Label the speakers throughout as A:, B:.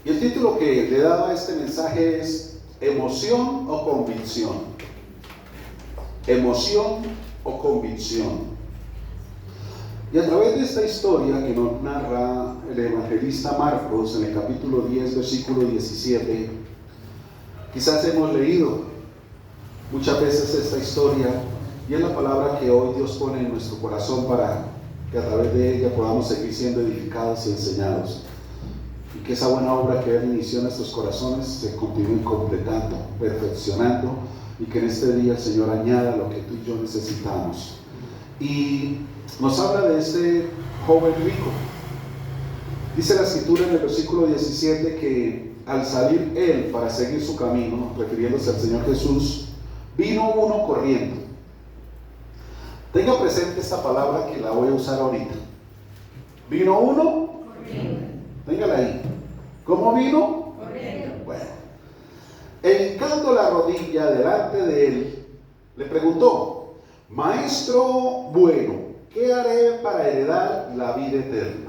A: Y el título que le daba a este mensaje es ¿emoción o convicción? Emoción o convicción. Y a través de esta historia que nos narra el evangelista Marcos en el capítulo 10, versículo 17, quizás hemos leído muchas veces esta historia y es la palabra que hoy Dios pone en nuestro corazón para que a través de ella podamos seguir siendo edificados y enseñados. Y que esa buena obra que Él inició en nuestros corazones se continúe completando, perfeccionando, y que en este día el Señor añada lo que tú y yo necesitamos. Y nos habla de este joven rico. Dice la escritura en el versículo 17 que al salir él para seguir su camino, refiriéndose al Señor Jesús, vino uno corriendo. Tenga presente esta palabra que la voy a usar ahorita. Vino uno corriendo. Téngala ahí. ¿Cómo vino? Corriendo. Bueno, hincando la rodilla delante de él, le preguntó: Maestro bueno, ¿qué haré para heredar la vida eterna?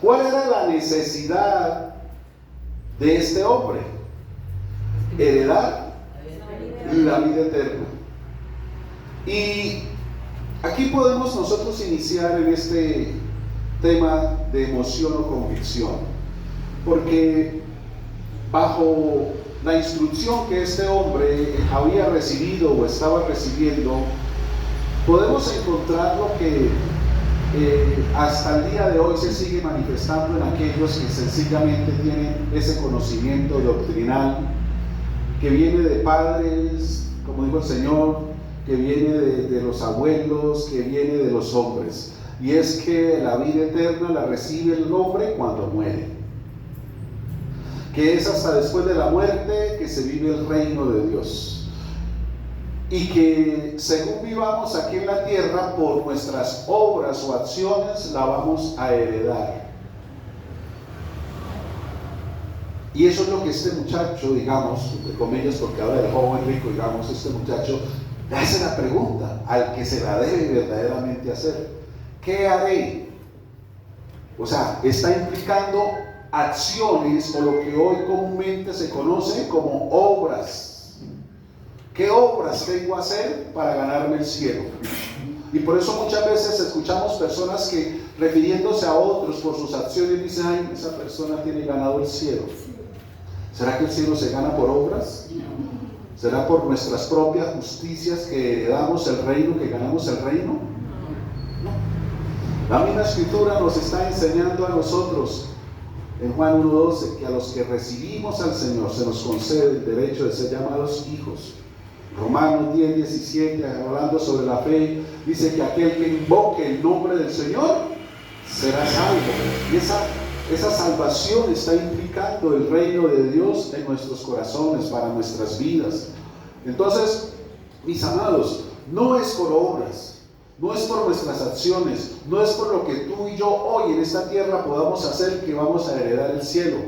A: ¿Cuál era la necesidad de este hombre? Heredar la vida eterna. Y aquí podemos nosotros iniciar en este tema de emoción o convicción, porque bajo la instrucción que este hombre había recibido o estaba recibiendo, podemos encontrar lo que hasta el día de hoy se sigue manifestando en aquellos que sencillamente tienen ese conocimiento doctrinal que viene de padres, como dijo el Señor, que viene de los abuelos, que viene de los hombres, y es que la vida eterna la recibe el hombre cuando muere, que es hasta después de la muerte que se vive el reino de Dios. Y que según vivamos aquí en la tierra, por nuestras obras o acciones, la vamos a heredar. Y eso es lo que este muchacho, digamos, entre comillas, porque habla del joven rico, digamos, este muchacho le hace la pregunta al que se la debe verdaderamente hacer: ¿qué haré? O sea, está implicando acciones o lo que hoy comúnmente se conoce como obras. ¿Qué obras tengo que hacer para ganarme el cielo? Y por eso muchas veces escuchamos personas que, refiriéndose a otros por sus acciones, dicen: ay, esa persona tiene ganado el cielo. ¿Será que el cielo se gana por obras? ¿Será por nuestras propias justicias que heredamos el reino, que ganamos el reino? No. La misma escritura nos está enseñando a nosotros en Juan 1:12 que a los que recibimos al Señor se nos concede el derecho de ser llamados hijos. Romanos 10:17, hablando sobre la fe, dice que aquel que invoque el nombre del Señor será salvo. Y esa salvación está implicando el reino de Dios en nuestros corazones, para nuestras vidas. Entonces, mis amados, no es por obras, no es por nuestras acciones, no es por lo que tú y yo hoy en esta tierra podamos hacer que vamos a heredar el cielo.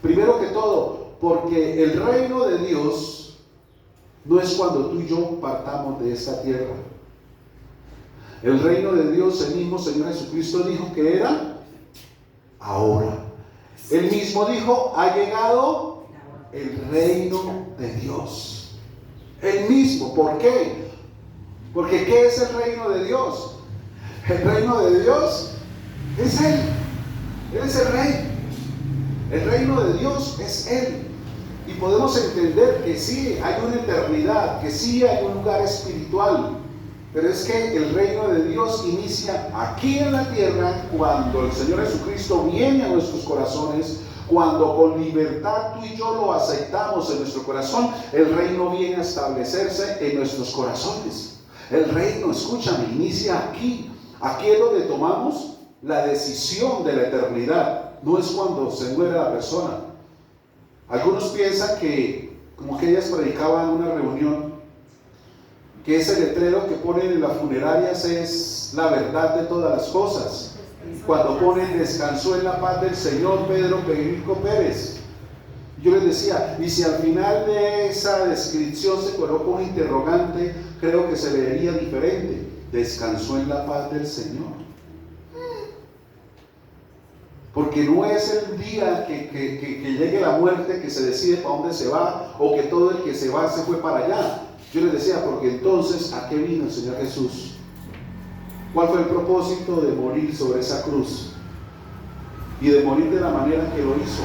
A: Primero que todo, porque el reino de Dios no es cuando tú y yo partamos de esta tierra. El reino de Dios, el mismo Señor Jesucristo dijo que era ahora. Él mismo dijo: ha llegado el reino de Dios. Él mismo. ¿Por qué? Porque ¿qué es el reino de Dios? El reino de Dios es Él. Él es el Rey. El reino de Dios es Él. Y podemos entender que sí hay una eternidad, que sí hay un lugar espiritual, pero es que el reino de Dios inicia aquí en la tierra cuando el Señor Jesucristo viene a nuestros corazones, cuando con libertad tú y yo lo aceptamos en nuestro corazón. El reino viene a establecerse en nuestros corazones. El reino, escúchame, inicia aquí. Aquí es donde tomamos la decisión de la eternidad, no es cuando se muere la persona. Algunos piensan que, como que ellas predicaban en una reunión, que ese letrero que ponen en las funerarias es la verdad de todas las cosas. Cuando ponen descansó en la paz del Señor Pedro Perico Pérez. Yo les decía, y si al final de esa descripción se coloca un interrogante, creo que se leería diferente: descansó en la paz del Señor. Porque no es el día que llegue la muerte que se decide para dónde se va, o que todo el que se va se fue para allá. Yo les decía, porque entonces, ¿a qué vino el Señor Jesús? ¿Cuál fue el propósito de morir sobre esa cruz? Y de morir de la manera que lo hizo.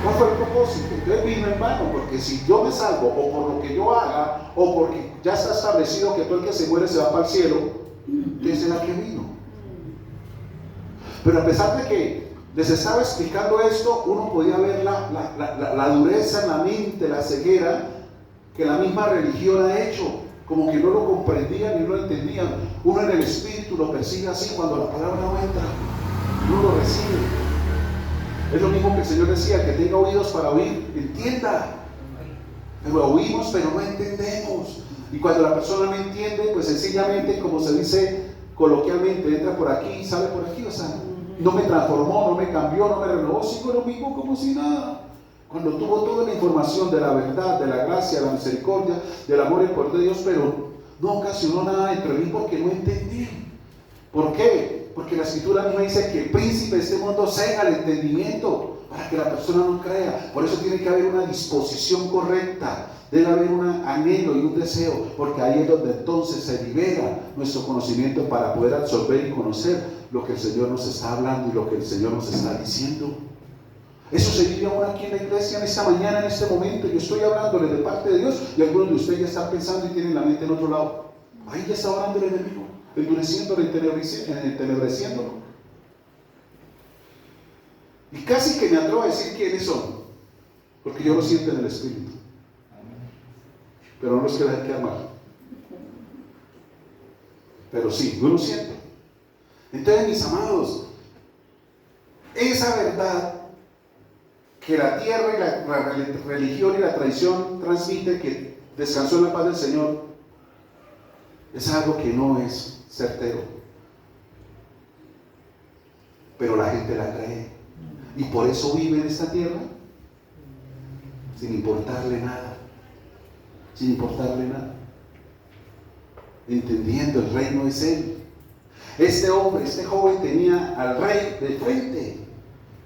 A: ¿Cuál fue el propósito? Entonces vino en vano, porque si yo me salvo, o por lo que yo haga, o porque ya está establecido que todo el que se muere se va para el cielo, entonces ¿a qué vino? Pero a pesar de que les estaba explicando esto, uno podía ver la dureza en la mente, la ceguera que la misma religión ha hecho, como que no lo comprendían ni lo entendían. Uno en el espíritu lo percibe así cuando la palabra no entra, uno lo recibe. Es lo mismo que el Señor decía, que tenga oídos para oír, entienda. Pero oímos, pero no entendemos. Y cuando la persona no entiende, pues sencillamente, como se dice coloquialmente, entra por aquí y sale por aquí. O sea, no me transformó, no me cambió, no me renovó, sigo lo mismo como si nada. Cuando tuvo toda la información de la verdad, de la gracia, de la misericordia, del amor y el poder de Dios, pero no ocasionó nada entre mí porque no entendí. ¿Por qué? Porque la Escritura misma dice que el príncipe de este mundo cega el entendimiento para que la persona no crea. Por eso tiene que haber una disposición correcta, debe haber un anhelo y un deseo, porque ahí es donde entonces se libera nuestro conocimiento para poder absorber y conocer lo que el Señor nos está hablando y lo que el Señor nos está diciendo. Eso se vive aún aquí en la iglesia en esta mañana, en este momento. Yo estoy hablándole de parte de Dios y algunos de ustedes ya están pensando y tienen la mente en otro lado. Ahí ya está orando el enemigo, endureciéndolo, entenebreciéndolo. Y casi que me atrevo a decir quiénes son, porque yo lo siento en el espíritu. Pero no los quiero dejar quedar mal. Pero sí, yo lo siento. Entonces, mis amados, esa verdad que la tierra y la religión y la tradición transmite, que descansó en la paz del Señor, es algo que no es certero. Pero la gente la cree. Y por eso vive en esta tierra sin importarle nada. Sin importarle nada. Entendiendo, el reino es Él. Este hombre, este joven tenía al rey de frente.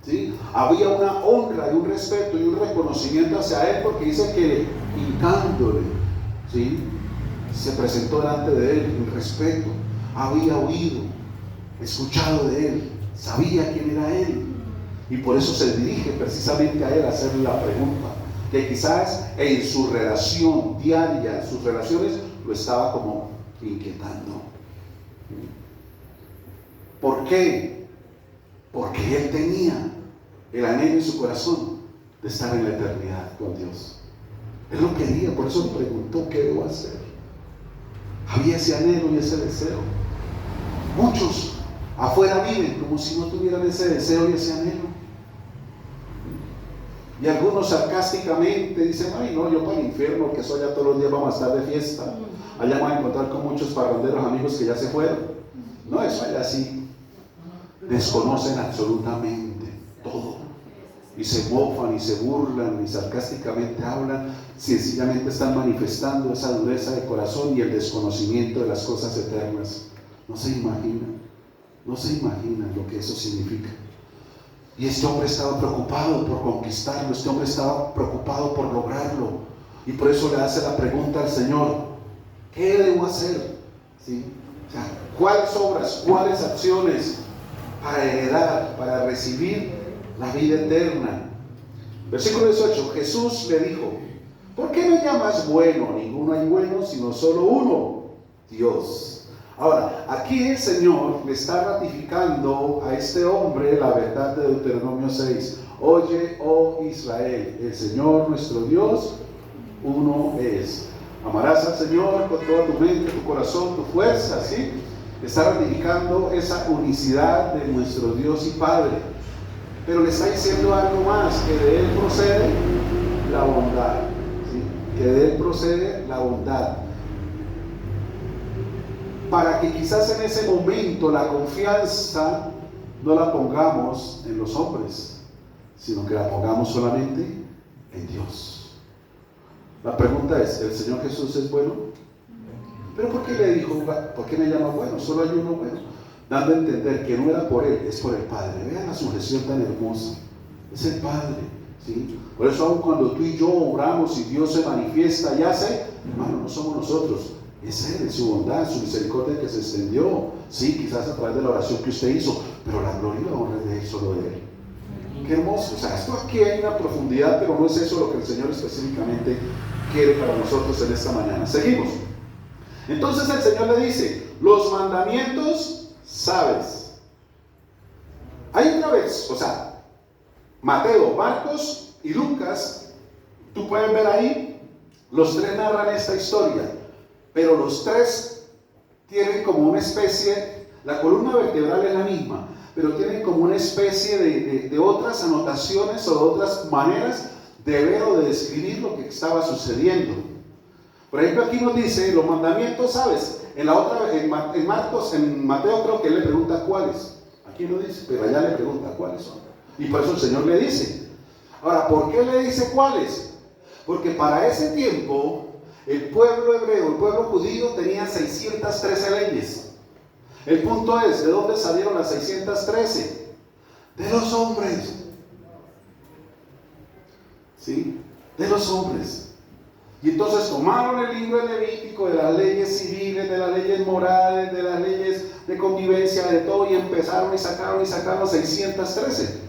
A: ¿Sí? Había una honra y un respeto y un reconocimiento hacia él, porque dice que hincándole, ¿sí?, se presentó delante de él en respeto. Había oído, escuchado de él, sabía quién era él, y por eso se dirige precisamente a él a hacerle la pregunta que quizás en su relación diaria, en sus relaciones, lo estaba como inquietando. ¿Por qué? Porque él tenía el anhelo en su corazón de estar en la eternidad con Dios. Él lo quería, por eso le preguntó qué debo hacer. Había ese anhelo y ese deseo. Muchos afuera viven como si no tuvieran ese deseo y ese anhelo. Y algunos sarcásticamente dicen: ay no, yo para el infierno, que eso allá todos los días vamos a estar de fiesta. Allá vamos a encontrar con muchos parranderos amigos que ya se fueron. No, eso allá sí. Desconocen absolutamente todo. Y se mofan y se burlan y sarcásticamente hablan. Sencillamente están manifestando esa dureza de corazón y el desconocimiento de las cosas eternas. No se imaginan lo que eso significa. Y este hombre estaba preocupado por conquistarlo, este hombre estaba preocupado por lograrlo. Y por eso le hace la pregunta al Señor: ¿qué debo hacer? ¿Sí? O sea, ¿cuáles obras, cuáles acciones para heredar, para recibir la vida eterna? Versículo 18, Jesús le dijo: ¿por qué me llamas bueno? Ninguno hay bueno, sino solo uno, Dios. Ahora, aquí el Señor le está ratificando a este hombre la verdad de Deuteronomio 6. Oye, oh Israel, el Señor nuestro Dios, uno es. Amarás al Señor con toda tu mente, tu corazón, tu fuerza, ¿sí? Está ratificando esa unicidad de nuestro Dios y Padre. Pero le está diciendo algo más: que de Él procede la bondad, ¿sí? Que de Él procede la bondad. Para que quizás en ese momento la confianza no la pongamos en los hombres, sino que la pongamos solamente en Dios. La pregunta es: ¿el Señor Jesús es bueno? ¿Pero por qué le dijo, por qué me llama bueno? Solo hay uno bueno. dando a entender que no era por él, es por el Padre. Vean la sujeción tan hermosa, es el Padre, ¿sí? Por eso aun cuando tú y yo oramos y Dios se manifiesta y hace, hermano, no somos nosotros, es Él, es su bondad, su misericordia que se extendió, sí, quizás a través de la oración que usted hizo, pero la gloria y la honra es de Él, solo de Él. Qué hermoso. O sea, esto aquí hay una profundidad, pero no es eso lo que el Señor específicamente quiere para nosotros en esta mañana. Seguimos. Entonces el Señor le dice, los mandamientos sabes. Hay otra vez, o sea, Mateo, Marcos y Lucas, tú puedes ver ahí, los tres narran esta historia, pero los tres tienen como una especie, la columna vertebral es la misma, pero tienen como una especie de otras anotaciones o de otras maneras de ver o de describir lo que estaba sucediendo. Por ejemplo, aquí nos dice los mandamientos, ¿sabes? En la otra, en Marcos, en Mateo creo que él le pregunta cuáles. Aquí no dice, pero allá le pregunta cuáles son. Y por eso el Señor le dice. Ahora, ¿por qué le dice cuáles? Porque para ese tiempo, el pueblo hebreo, el pueblo judío tenía 613 leyes. El punto es, ¿de dónde salieron las 613? De los hombres. ¿Sí? De los hombres. Y entonces tomaron el libro de Levítico, de las leyes civiles, de las leyes morales, de las leyes de convivencia, de todo, y empezaron y sacaron 613.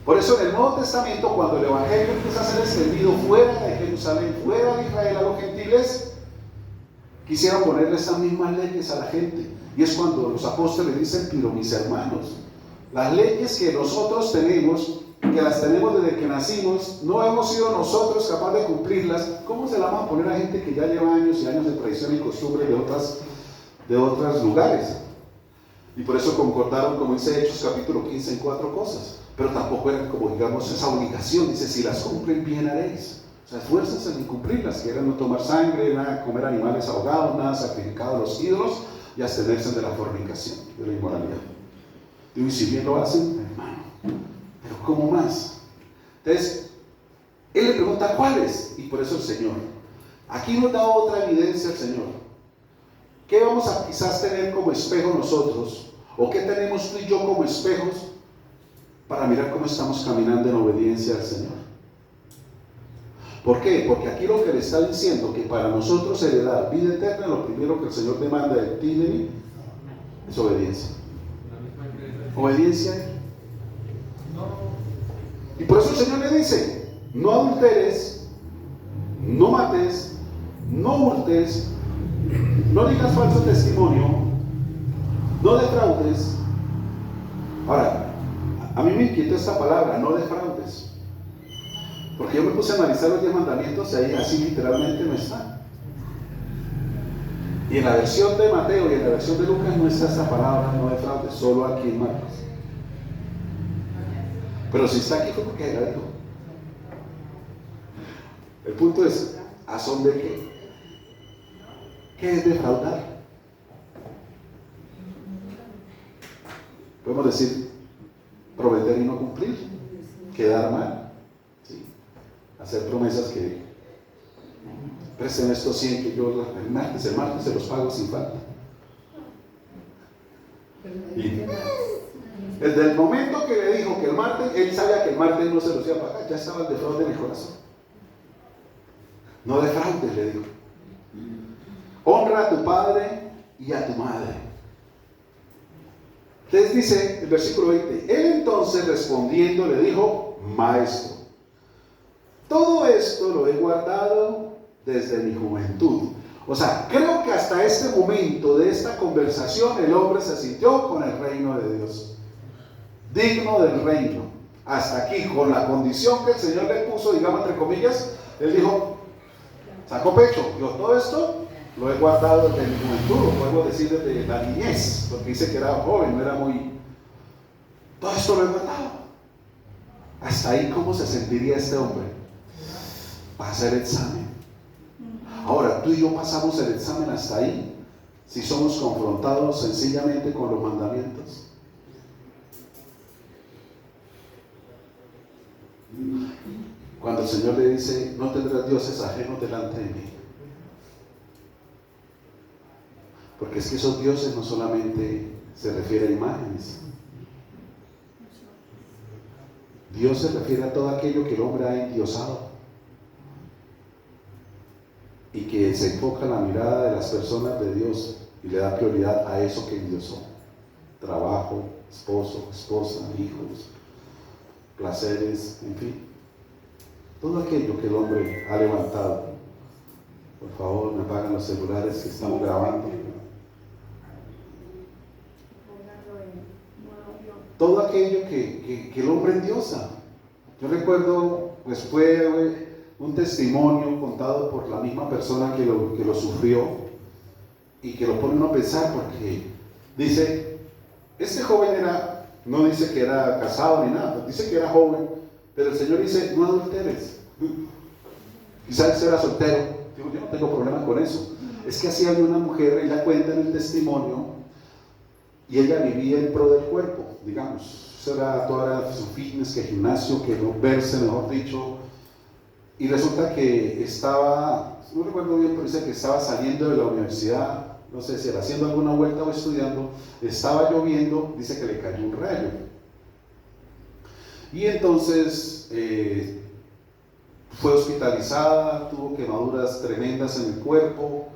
A: Por eso en el Nuevo Testamento, cuando el Evangelio empieza a ser extendido fuera de Jerusalén, fuera de Israel, a los gentiles, quisieron ponerle estas mismas leyes a la gente. Y es cuando los apóstoles dicen, pero mis hermanos, las leyes que nosotros tenemos, que las tenemos desde que nacimos, no hemos sido nosotros capaces de cumplirlas, ¿cómo se las van a poner a gente que ya lleva años y años de tradición y costumbre de otros lugares? Y por eso concordaron, como dice Hechos capítulo 15, en 4 cosas. Pero tampoco era como, digamos, esa obligación. Dice, si las cumplen, bien haréis. O sea, esfuérzense en cumplirlas, que eran no tomar sangre, nada comer animales ahogados, nada sacrificado a los ídolos, y abstenerse de la fornicación, de la inmoralidad. Digo, y si bien lo hacen, hermano, pero ¿cómo más? Entonces, él le pregunta cuáles, y por eso el Señor. Aquí nos da otra evidencia el Señor. ¿Qué vamos a quizás tener como espejo nosotros? ¿O qué tenemos tú y yo como espejos para mirar cómo estamos caminando en obediencia al Señor? ¿Por qué? Porque aquí lo que le está diciendo, que para nosotros heredar vida eterna, lo primero que el Señor demanda de ti y de mí es obediencia. Obediencia. Y por eso el Señor le dice, no adulteres, no mates, no hurtes, no digas falso testimonio, no defraudes. Ahora, a mí me inquieta esta palabra, no defraudes. Porque yo me puse a analizar los 10 mandamientos y ahí así literalmente no está. Y en la versión de Mateo y en la versión de Lucas no está esta palabra, no defraudes, solo aquí en Marcos. Pero si está aquí fue porque la dijo. El punto es, ¿a son de qué? ¿Qué es defraudar? Podemos decir, prometer y no cumplir, quedar mal, ¿sí? Hacer promesas que presten estos 100 que yo el martes se los pago sin falta. Y desde el momento que le dijo que el martes, él sabía que el martes no se los iba a pagar, ya estaba el defraude en el corazón. No defraudes, le dijo. Honra a tu padre y a tu madre. Entonces dice el versículo 20, él entonces respondiendo le dijo, maestro, todo esto lo he guardado desde mi juventud. O sea, creo que hasta este momento de esta conversación el hombre se sintió con el reino de Dios, digno del reino. Hasta aquí, con la condición que el Señor le puso, digamos entre comillas, él dijo, sacó pecho, yo todo esto lo he guardado desde mi juventud, lo podemos decir desde la niñez, porque dice que era joven, no era muy... Todo esto lo he guardado. Hasta ahí, ¿cómo se sentiría este hombre? Va a hacer examen. Ahora, tú y yo pasamos el examen hasta ahí, si somos confrontados sencillamente con los mandamientos. Cuando el Señor le dice, no tendrás dioses ajenos delante de mí. Porque es que esos dioses no solamente se refiere a imágenes. Dios se refiere a todo aquello que el hombre ha endiosado y que se enfoca la mirada de las personas de Dios y le da prioridad a eso que endiosó: trabajo, esposo, esposa, hijos, placeres, en fin, todo aquello que el hombre ha levantado. Por favor, me apagan los celulares que estamos grabando. Todo aquello que el hombre endiosa. Yo recuerdo, pues fue un testimonio contado por la misma persona que lo sufrió y que lo pone uno a pensar, porque dice, este joven no dice que era casado ni nada, dice que era joven, pero el Señor dice, no adulteres. Quizás era soltero. Digo, yo no tengo problema con eso. Es que así había una mujer, ella cuenta en el testimonio, y ella vivía en pro del cuerpo, digamos. Eso era toda su fitness, que gimnasio, que no verse, mejor dicho. Y resulta que estaba, no recuerdo bien, pero dice que estaba saliendo de la universidad, no sé si era haciendo alguna vuelta o estudiando, estaba lloviendo, dice que le cayó un rayo. Y entonces fue hospitalizada, tuvo quemaduras tremendas en el cuerpo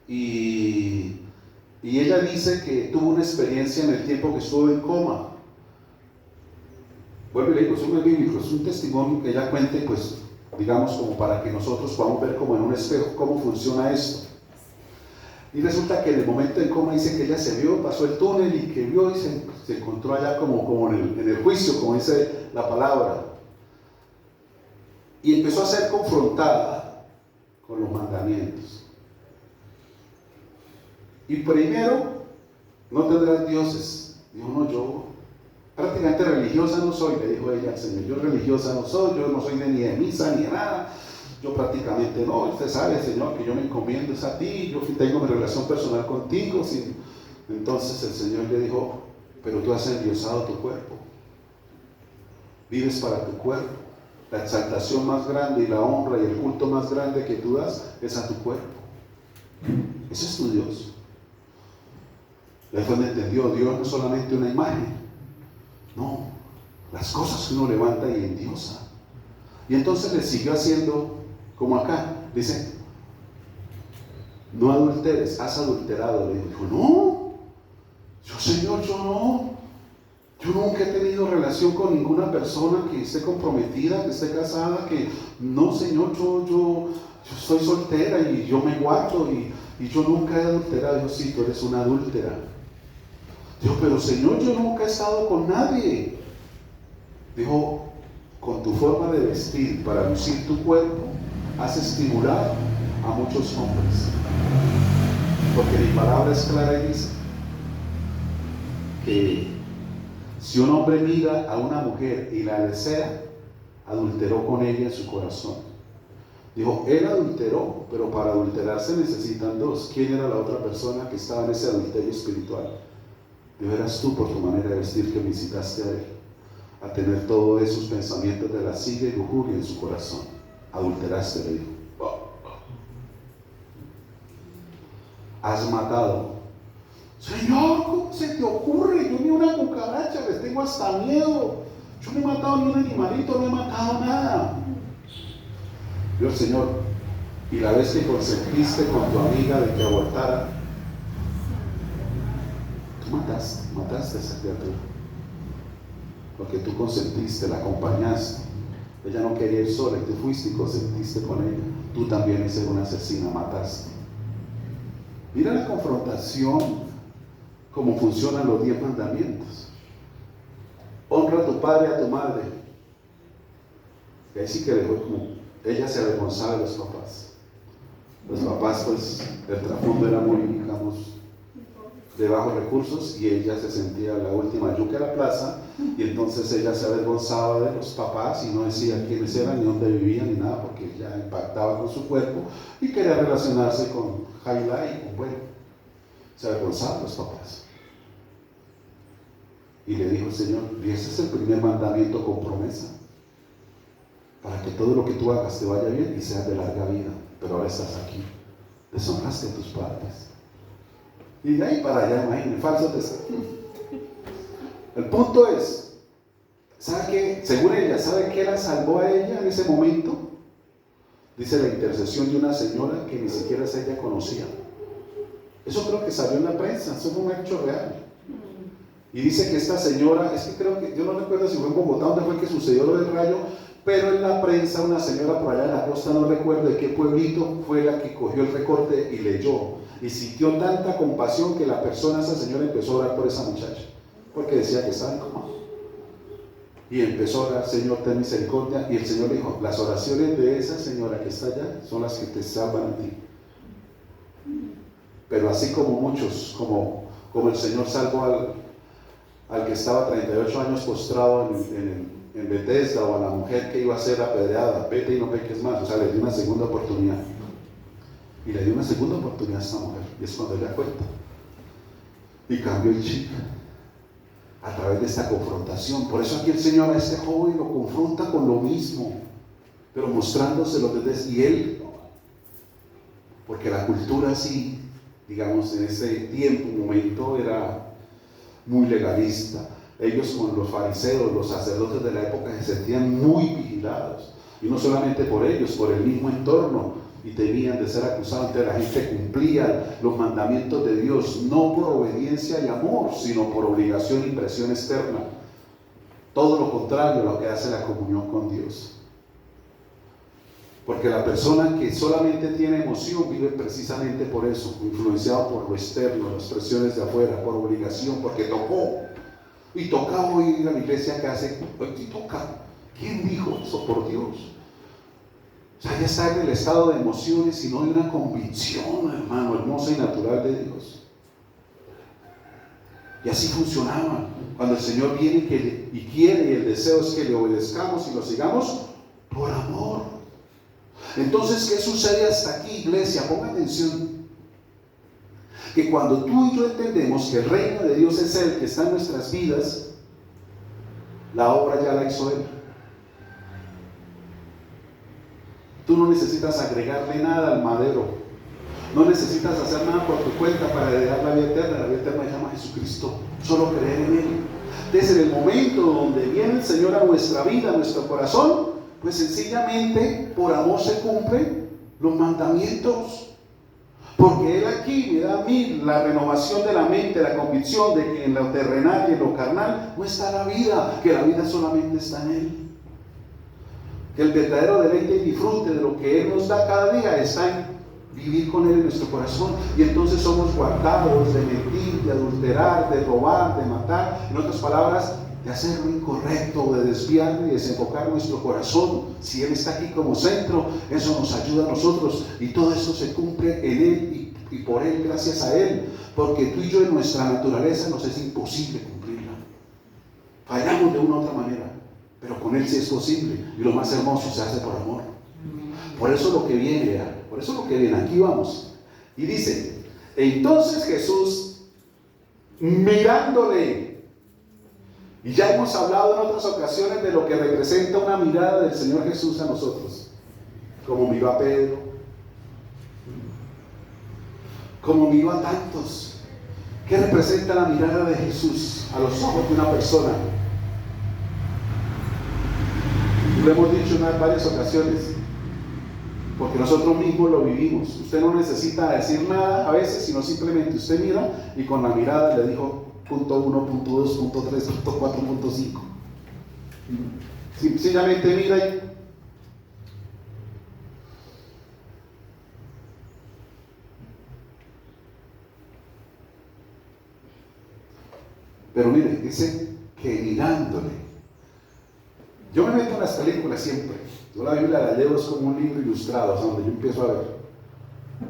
A: y ella dice que tuvo una experiencia en el tiempo que estuvo en coma. Vuelvo y le digo, eso no es bíblico, es un testimonio que ella cuente, pues, digamos, como para que nosotros podamos ver como en un espejo cómo funciona esto. Y resulta que en el momento en coma dice que ella se vio, pasó el túnel y que vio y se encontró allá como en el juicio, como dice la palabra. Y empezó a ser confrontada con los mandamientos. Y primero, no tendrás dioses. Dijo, no, yo prácticamente religiosa no soy, le dijo ella al Señor. Yo religiosa no soy, yo no soy ni de misa ni de nada. Yo prácticamente no, usted sabe, Señor, que yo me encomiendo es a ti, yo tengo mi relación personal contigo. ¿Sí? Entonces el Señor le dijo, pero tú has endiosado tu cuerpo. Vives para tu cuerpo. La exaltación más grande y la honra y el culto más grande que tú das es a tu cuerpo. Ese es tu Dios. Ahí fue donde entendió, Dios no es solamente una imagen, no, las cosas que uno levanta y endiosa. Y entonces le siguió haciendo como acá, dice, no adulteres, has adulterado. Le dijo, no, yo Señor, yo nunca he tenido relación con ninguna persona que esté comprometida, que esté casada, que no, Señor, yo soy soltera y yo me guardo y yo nunca he adulterado. Dijo, sí, tú eres una adúltera. Dijo, pero Señor, yo nunca he estado con nadie. Dijo, con tu forma de vestir para lucir tu cuerpo, has estimulado a muchos hombres. Porque mi palabra es clara y dice que si un hombre mira a una mujer y la desea, adulteró con ella en su corazón. Dijo, él adulteró, pero para adulterar se necesitan dos. ¿Quién era la otra persona que estaba en ese adulterio espiritual? Dijo, eras tú por tu manera de vestir que me incitaste a él, a tener todos esos pensamientos de lascivia y lujuria en su corazón. Adulteraste, le dijo. Has matado. Señor, ¿cómo se te ocurre? Yo ni una cucaracha, les tengo hasta miedo. Yo no he matado ni un animalito, no he matado nada. Dios, Señor, y la vez que consentiste con tu amiga de que abortara, tú mataste a esa criatura. Porque tú consentiste, la acompañaste. Ella no quería ir sola y tú fuiste y consentiste con ella. Tú también eres una asesina, mataste. Mira la confrontación, cómo funcionan los 10 mandamientos. Honra a tu padre y a tu madre. Y ahí sí que dejó como ella se avergonzaba de los papás. Los papás, pues, el trasfondo era muy, digamos, de bajos recursos y ella se sentía la última yuca de la plaza y entonces ella se avergonzaba de los papás y no decía quiénes eran ni dónde vivían ni nada porque ya impactaba con su cuerpo y quería relacionarse con Jaila y con bueno, se avergonzaba de los papás. Y le dijo el Señor, y ese es el primer mandamiento con promesa, para que todo lo que tú hagas te vaya bien y seas de larga vida, pero ahora estás aquí, deshonraste a tus padres. Y de ahí para allá, imagínense, falso testimonio. El punto es, ¿sabe qué? Según ella, ¿sabe qué la salvó a ella en ese momento? Dice la intercesión de una señora que ni siquiera ella conocía. Eso creo que salió en la prensa, eso fue un hecho real. Y dice que esta señora, es que creo que, yo no recuerdo si fue en Bogotá, donde fue que sucedió lo del rayo, pero en la prensa una señora por allá en la costa, no recuerdo de qué pueblito, fue la que cogió el recorte y leyó. Y sintió tanta compasión que la persona, esa señora, empezó a orar por esa muchacha, porque decía que estaba en coma. Y empezó a orar, Señor, ten misericordia. Y el Señor le dijo, las oraciones de esa señora que está allá son las que te salvan a ti. Pero así como muchos, como el Señor salvó al que estaba 38 años postrado en Bethesda, o a la mujer que iba a ser apedreada, vete y no peques más, o sea, le dio una segunda oportunidad. Y le dio una segunda oportunidad a esta mujer, y es cuando ella cuenta. Y cambió el chip a través de esta confrontación. Por eso aquí el Señor a este joven lo confronta con lo mismo, pero mostrándoselo desde, y él, porque la cultura así, digamos, en ese tiempo, momento, era muy legalista. Ellos, con los fariseos, los sacerdotes de la época, se sentían muy vigilados, y no solamente por ellos, por el mismo entorno, y temían de ser acusados. Entonces la gente cumplía los mandamientos de Dios, no por obediencia y amor, sino por obligación y presión externa. Todo lo contrario a lo que hace la comunión con Dios. Porque la persona que solamente tiene emoción vive precisamente por eso, influenciado por lo externo, las presiones de afuera, por obligación, porque tocó. Y tocaba ir a la iglesia que hace, y toca. ¿Quién dijo eso? Por Dios. O sea, ya está en el estado de emociones y no de una convicción, hermano, hermosa y natural de Dios. Y así funcionaba. Cuando el Señor viene y quiere, y el deseo es que le obedezcamos y lo sigamos por amor. Entonces, ¿qué sucede hasta aquí, iglesia? Ponga atención. Que cuando tú y yo entendemos que el reino de Dios es el que está en nuestras vidas, la obra ya la hizo Él. Tú no necesitas agregarle nada al madero. No necesitas hacer nada por tu cuenta para heredar la vida eterna. La vida eterna se llama Jesucristo. Solo creer en Él. Entonces, en el momento donde viene el Señor a nuestra vida, a nuestro corazón, pues sencillamente por amor se cumplen los mandamientos. Porque Él aquí me da a mí la renovación de la mente, la convicción de que en lo terrenal y en lo carnal no está la vida, que la vida solamente está en Él. Que el verdadero deleite y disfrute de lo que Él nos da cada día está en vivir con Él en nuestro corazón. Y entonces somos guardados de mentir, de adulterar, de robar, de matar. En otras palabras, de hacer lo incorrecto, de desviar y desenfocar nuestro corazón. Si Él está aquí como centro, eso nos ayuda a nosotros. Y todo esto se cumple en Él y por Él, gracias a Él. Porque tú y yo, en nuestra naturaleza, nos es imposible cumplirla. Fallamos de una u otra manera. Pero con Él sí es posible, y lo más hermoso se hace por amor. Por eso lo que viene, aquí vamos. Y dice, entonces Jesús, mirándole, y ya hemos hablado en otras ocasiones de lo que representa una mirada del Señor Jesús a nosotros, como miró a Pedro, como miró a tantos. ¿Qué representa la mirada de Jesús a los ojos de una persona? Lo hemos dicho en varias ocasiones, porque nosotros mismos lo vivimos. Usted no necesita decir nada a veces, sino simplemente usted mira y con la mirada le dijo punto 1, punto 2, punto 3, punto 4, punto 5. Sencillamente mira y... Pero mire, dice que mirándole. Yo me meto en las películas siempre. Yo la Biblia la leo, es como un libro ilustrado, es donde yo empiezo a ver.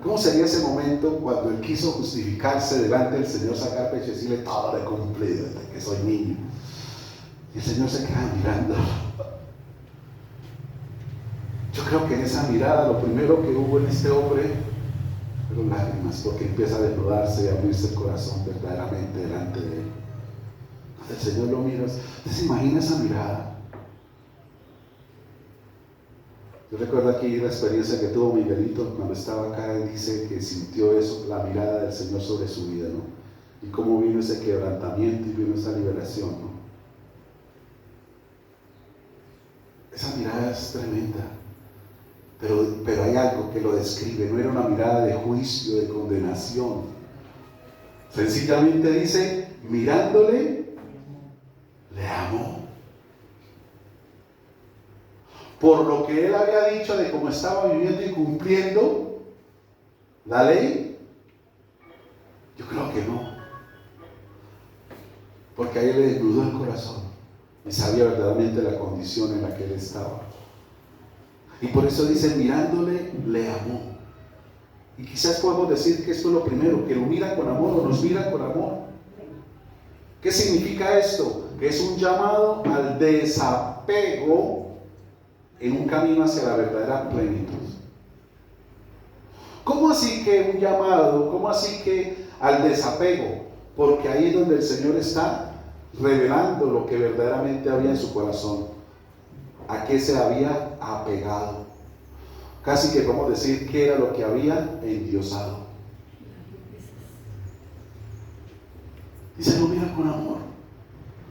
A: ¿Cómo sería ese momento cuando Él quiso justificarse delante del Señor, sacar pecho y decirle todo lo he cumplido desde que soy niño? Y el Señor se queda mirando. Yo creo que en esa mirada lo primero que hubo en este hombre fueron lágrimas, porque empieza a desnudarse y a abrirse el corazón verdaderamente delante de Él. Cuando el Señor lo mira, ¿usted se imagina esa mirada? Yo recuerdo aquí la experiencia que tuvo Miguelito cuando estaba acá, y dice que sintió eso, la mirada del Señor sobre su vida, ¿no? Y cómo vino ese quebrantamiento y vino esa liberación, ¿no? Esa mirada es tremenda. Pero hay algo que lo describe. No era una mirada de juicio, de condenación. Sencillamente dice, mirándole, le amó. Por lo que él había dicho de cómo estaba viviendo y cumpliendo la ley, yo creo que no. Porque a él le desnudó el corazón y sabía verdaderamente la condición en la que él estaba. Y por eso dice, mirándole, le amó. Y quizás podemos decir que esto es lo primero, que lo mira con amor o nos mira con amor. ¿Qué significa esto? Que es un llamado al desapego en un camino hacia la verdadera plenitud. ¿Cómo así que un llamado? ¿Cómo así que al desapego? Porque ahí es donde el Señor está revelando lo que verdaderamente había en su corazón. ¿A qué se había apegado? Casi que podemos decir que era lo que había endiosado. Dice, lo mira con amor.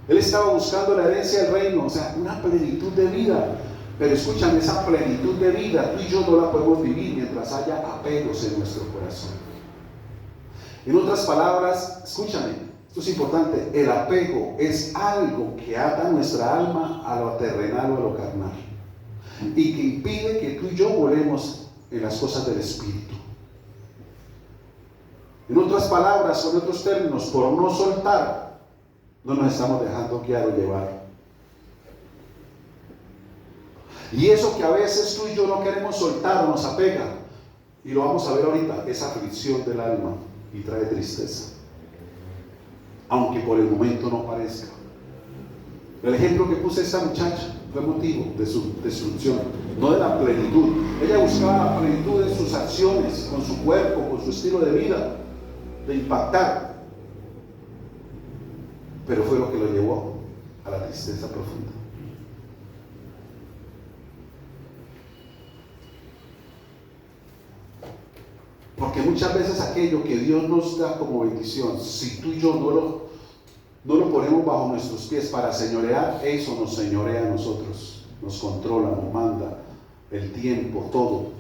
A: Él estaba buscando la herencia del reino, o sea, una plenitud de vida. Pero escúchame, esa plenitud de vida, tú y yo no la podemos vivir mientras haya apegos en nuestro corazón. En otras palabras, escúchame, esto es importante, el apego es algo que ata nuestra alma a lo terrenal o a lo carnal y que impide que tú y yo volemos en las cosas del Espíritu. En otras palabras, o en otros términos, por no soltar, no nos estamos dejando guiar o llevar. Y eso que a veces tú y yo no queremos soltar, nos apega, y lo vamos a ver ahorita, es aflicción del alma y trae tristeza, aunque por el momento no parezca. El ejemplo que puse a esta muchacha fue motivo de su destrucción, no de la plenitud. Ella buscaba la plenitud en sus acciones, con su cuerpo, con su estilo de vida, de impactar, pero fue lo que lo llevó a la tristeza profunda. Porque muchas veces aquello que Dios nos da como bendición, si tú y yo no lo ponemos bajo nuestros pies para señorear, eso nos señorea a nosotros, nos controla, nos manda el tiempo, todo,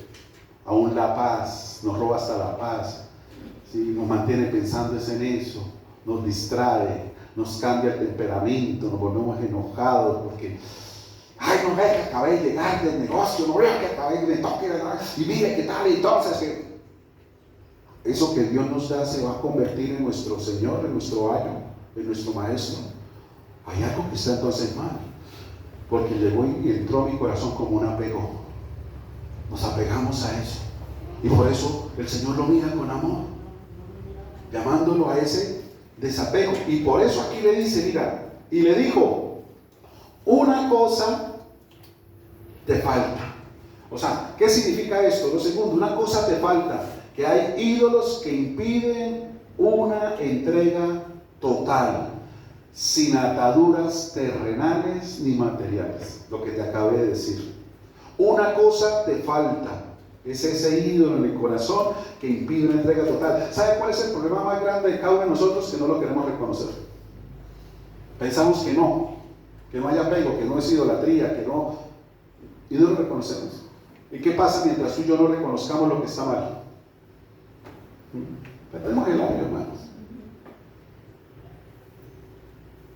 A: aún la paz, nos roba hasta la paz, ¿sí? Nos mantiene pensando en eso, nos distrae, nos cambia el temperamento, nos volvemos enojados porque ay, no vea que acabé de llegar del negocio, no vea que acabé de toque, y mire qué tal, entonces que eso que Dios nos da se va a convertir en nuestro Señor, en nuestro ayo, en nuestro Maestro. Hay algo que está entonces mal, porque llegó y entró a mi corazón como un apego. Nos apegamos a eso, y por eso el Señor lo mira con amor, llamándolo a ese desapego. Y por eso aquí le dice, mira, y le dijo, una cosa te falta. O sea, ¿qué significa esto? Lo segundo, una cosa te falta, que hay ídolos que impiden una entrega total, sin ataduras terrenales ni materiales, lo que te acabé de decir. Una cosa te falta, es ese ídolo en el corazón que impide una entrega total. ¿Sabe cuál es el problema más grande de cada uno de nosotros? Que no lo queremos reconocer. Pensamos que no hay apego, que no es idolatría, que no, y no lo reconocemos. ¿Y qué pasa mientras tú y yo no reconozcamos lo que está mal? Perdemos el labio, hermanos.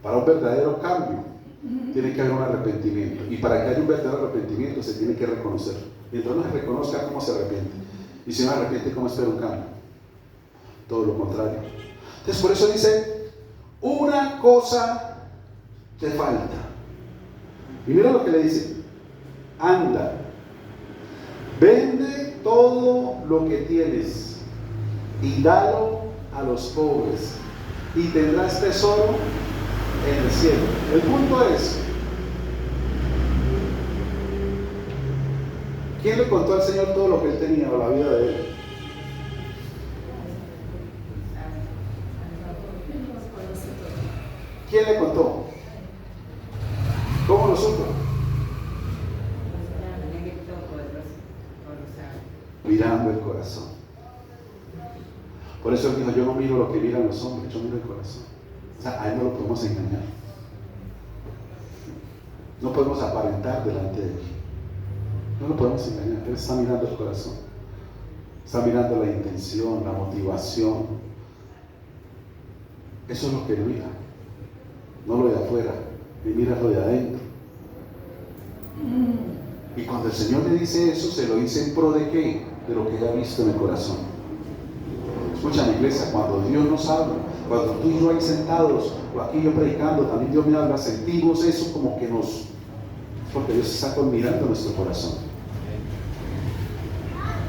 A: Para un verdadero cambio tiene que haber un arrepentimiento, y para que haya un verdadero arrepentimiento se tiene que reconocer. Mientras no se reconozca, ¿cómo se arrepiente? Y si no se arrepiente, ¿cómo espera un cambio? Todo lo contrario. Entonces por eso dice, una cosa te falta. Y mira lo que le dice, anda, vende todo lo que tienes y dalo a los pobres, y tendrás tesoro en el cielo. El punto es, ¿quién le contó al Señor todo lo que él tenía o la vida de él? ¿Quién le contó? ¿Cómo lo supo? Mirando el corazón. Por eso él dijo, yo no miro lo que miran los hombres, yo miro el corazón. O sea, a él no lo podemos engañar. No podemos aparentar delante de Él. No lo podemos engañar. Él está mirando el corazón. Está mirando la intención, la motivación. Eso es lo que Él mira. No lo de afuera, Él mira lo de adentro. Y cuando el Señor le dice eso, se lo dice en pro de ¿qué? De lo que Él ha visto en el corazón. Escucha, mi iglesia, cuando Dios nos habla, cuando tú y yo ahí sentados, o aquí yo predicando, también Dios me habla, sentimos eso como que nos... porque Dios está mirando nuestro corazón.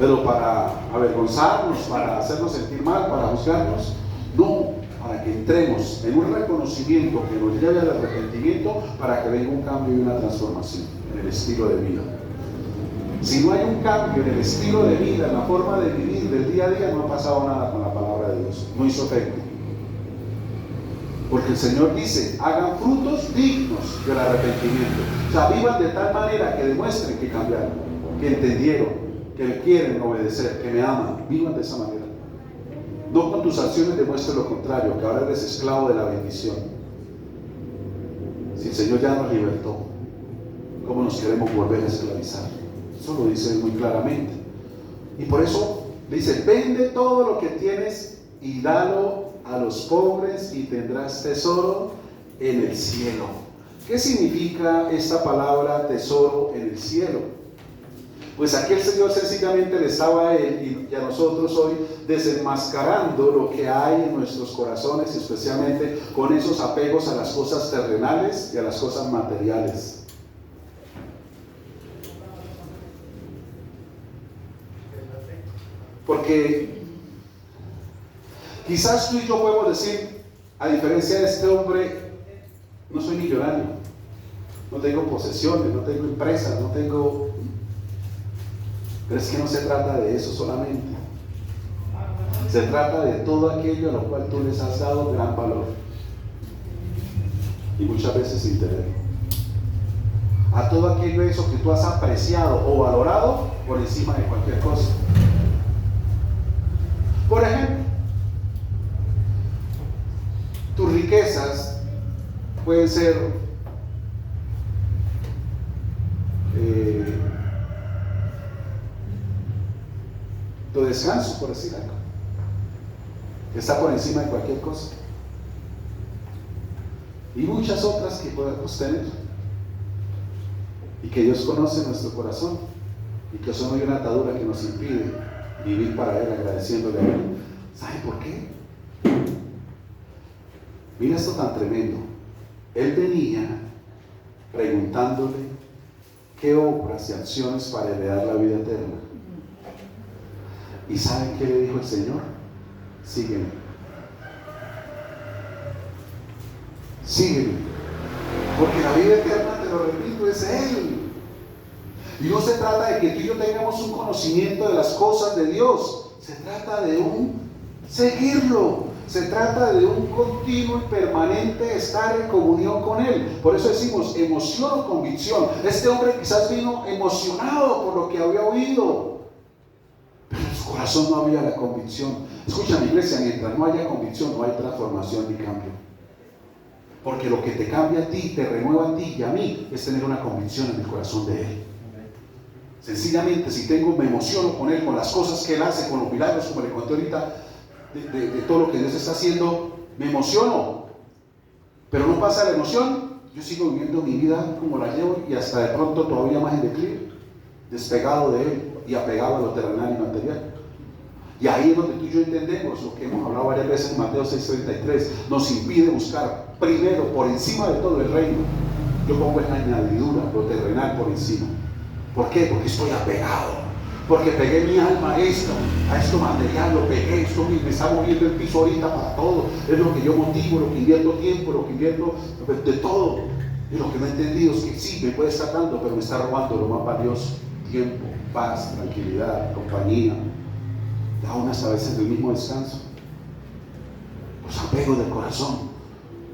A: Pero para avergonzarnos, para hacernos sentir mal, para juzgarnos, no, para que entremos en un reconocimiento que nos lleve al arrepentimiento, para que venga un cambio y una transformación en el estilo de vida. Si no hay un cambio en el estilo de vida, en la forma de vivir del día a día, no ha pasado nada con la palabra de Dios, no hizo efecto. Porque el Señor dice, hagan frutos dignos del arrepentimiento. O sea, vivan de tal manera que demuestren que cambiaron, que entendieron, que me quieren obedecer, que me aman. Vivan de esa manera. No con tus acciones demuestres lo contrario, que ahora eres esclavo de la bendición. Si el Señor ya nos libertó, ¿cómo nos queremos volver a esclavizar? Eso lo dice muy claramente. Y por eso dice, vende todo lo que tienes y dalo a los pobres y tendrás tesoro en el cielo. ¿Qué significa esta palabra tesoro en el cielo? Pues aquí el Señor sencillamente le estaba a él y a nosotros hoy desenmascarando lo que hay en nuestros corazones, especialmente con esos apegos a las cosas terrenales y a las cosas materiales. Porque quizás tú y yo podemos decir, a diferencia de este hombre, no soy millonario, no tengo posesiones, no tengo empresas, no tengo... Pero es que no se trata de eso solamente. Se trata de todo aquello a lo cual tú les has dado gran valor. Y muchas veces sin tenerlo. A todo aquello eso que tú has apreciado o valorado por encima de cualquier cosa. Por ejemplo, tus riquezas pueden ser tu descanso, por decir algo, que está por encima de cualquier cosa, y muchas otras que podemos tener, y que Dios conoce nuestro corazón, y que son una atadura que nos impide vivir para Él, agradeciéndole a Él. ¿Sabe por qué? Mira esto tan tremendo. Él venía preguntándole qué obras y acciones para heredar la vida eterna. ¿Y saben qué le dijo el Señor? Sígueme. Sígueme. Porque la vida eterna, te lo repito, es Él. Y no se trata de que tú y yo tengamos un conocimiento de las cosas de Dios. Se trata de un seguirlo. Se trata de un continuo y permanente estar en comunión con Él. Por eso decimos emoción o convicción. Este hombre quizás vino emocionado por lo que había oído, pero en su corazón no había la convicción. Escucha, mi iglesia, mientras no haya convicción, no hay transformación ni cambio. Porque lo que te cambia a ti, te renueva a ti y a mí, es tener una convicción en el corazón de Él. Sencillamente, si me emociono con Él, con las cosas que Él hace, con los milagros, como le conté ahorita, de todo lo que Dios está haciendo, me emociono. Pero no pasa la emoción, yo sigo viviendo mi vida como la llevo y hasta de pronto todavía más en declive, despegado de Él y apegado a lo terrenal y material. Y ahí es donde tú y yo entendemos lo que hemos hablado varias veces en Mateo 6:33, nos impide buscar primero, por encima de todo, el reino. Yo pongo en añadidura lo terrenal por encima. ¿Por qué? Porque estoy apegado, porque pegué mi alma a esto material, lo pegué, esto me está moviendo el piso ahorita para todo, es lo que yo motivo, lo que invierto tiempo, lo que invierto de todo. Y lo que no he entendido es que sí, me puede estar dando, pero me está robando lo más valioso: tiempo, paz, tranquilidad, compañía, aún hasta a veces del mismo descanso. Los apegos del corazón.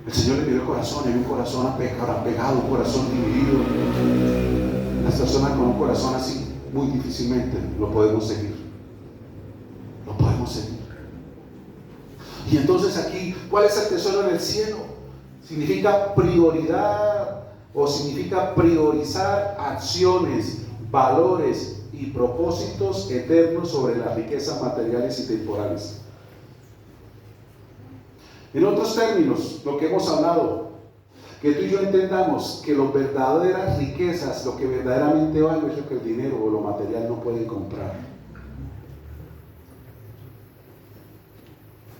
A: El Señor le pidió el corazón, y un corazón apegado, un corazón dividido. Las personas con un corazón así muy difícilmente lo podemos seguir. Lo podemos seguir. Y entonces aquí, ¿cuál es el tesoro en el cielo? Significa prioridad o significa priorizar acciones, valores y propósitos eternos sobre las riquezas materiales y temporales. En otros términos, lo que hemos hablado, que tú y yo entendamos que las verdaderas riquezas, lo que verdaderamente vale es lo que el dinero o lo material no pueden comprar.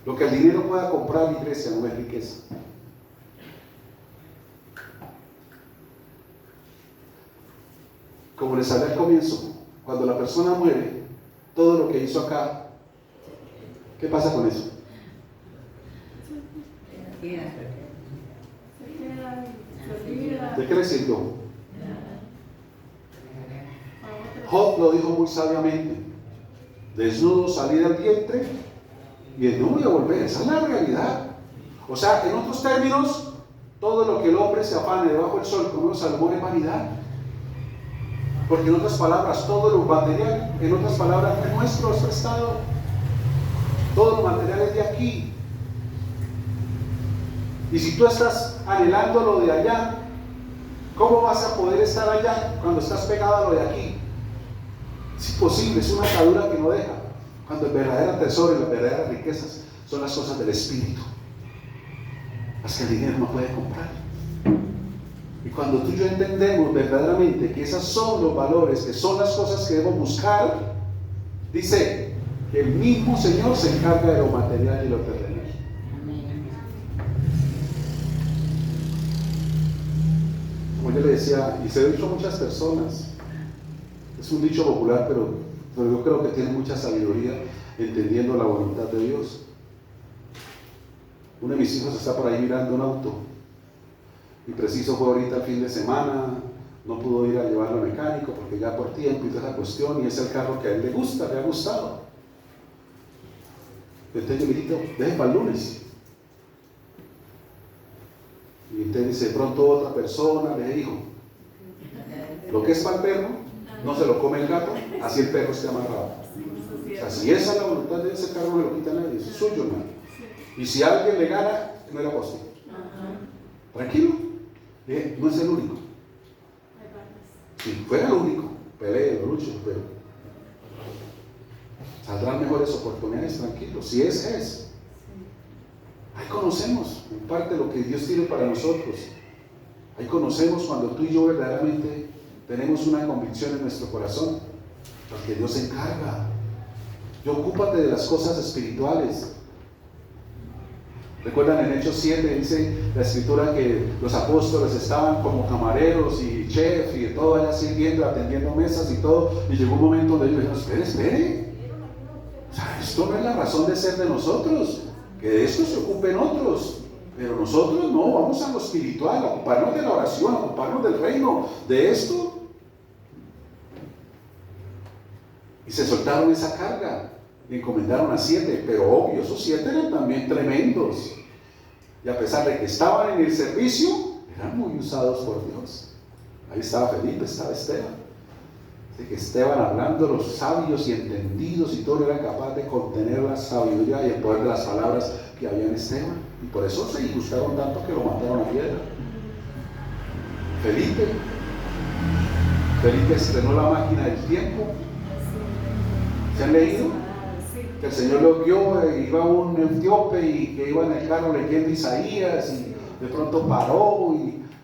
A: Lo que el dinero pueda comprar, iglesia, no es riqueza. Como les hablé al comienzo, cuando la persona muere, todo lo que hizo acá, ¿qué pasa con eso? ¿De qué le sirvió? Job lo dijo muy sabiamente: desnudo salí del vientre y desnudo voy a volver. Esa es la realidad. O sea, en otros términos, todo lo que el hombre se afane debajo del sol, como Salomón, es vanidad. Porque en otras palabras, todo lo material, en otras palabras, es nuestro, es prestado. Todo lo material es de aquí. Y si tú estás anhelando lo de allá, ¿cómo vas a poder estar allá cuando estás pegado a lo de aquí? Es imposible, es una atadura que no deja. Cuando el verdadero tesoro y las verdaderas riquezas son las cosas del espíritu, las que el dinero no puede comprar. Y cuando tú y yo entendemos verdaderamente que esos son los valores, que son las cosas que debemos buscar, dice que el mismo Señor se encarga de lo material y lo terrenal. Como yo le decía, y se lo he dicho a muchas personas, es un dicho popular, pero yo creo que tiene mucha sabiduría entendiendo la voluntad de Dios. Uno de mis hijos está por ahí mirando un auto, y preciso fue ahorita el fin de semana, no pudo ir a llevarlo al mecánico porque ya por tiempo y toda esa cuestión, y es el carro que a él le gusta, le ha gustado. Entonces yo le dije, deje para el lunes. Y entonces de pronto otra persona le dijo, lo que es para el perro, no se lo come el gato, así el perro esté amarrado. O sea, si esa es la voluntad de ese carro, no me lo quita nadie, es suyo, hermano. Y si alguien le gana, no era aposte. Tranquilo, no es el único. Si fuera el único, pelee, luche, pero saldrán mejores oportunidades, tranquilo. Si es. Ahí conocemos en parte lo que Dios tiene para nosotros. Ahí conocemos cuando tú y yo verdaderamente tenemos una convicción en nuestro corazón, porque Dios se encarga. Y ocúpate de las cosas espirituales. ¿Recuerdan en Hechos 7? Dice la escritura que los apóstoles estaban como camareros y chef y todo allá sirviendo, atendiendo mesas y todo, y llegó un momento donde ellos dijeron, espere. O sea, esto no es la razón de ser de nosotros, que de esto se ocupen otros, pero nosotros no, vamos a lo espiritual, a ocuparnos de la oración, a ocuparnos del reino, de esto. Y se soltaron esa carga, y encomendaron a 7, pero obvio, esos 7 eran también tremendos. Y a pesar de que estaban en el servicio, eran muy usados por Dios. Ahí estaba Felipe, estaba Esteban. Así que Esteban, hablando los sabios y entendidos, y todo era capaz de contener la sabiduría y el poder de las palabras que había en Esteban. Y por eso se disgustaron tanto que lo mataron a piedra. Felipe estrenó la máquina del tiempo. ¿Se han leído? Que el Señor lo vio, iba un etíope y que iba en el carro leyendo Isaías y de pronto paró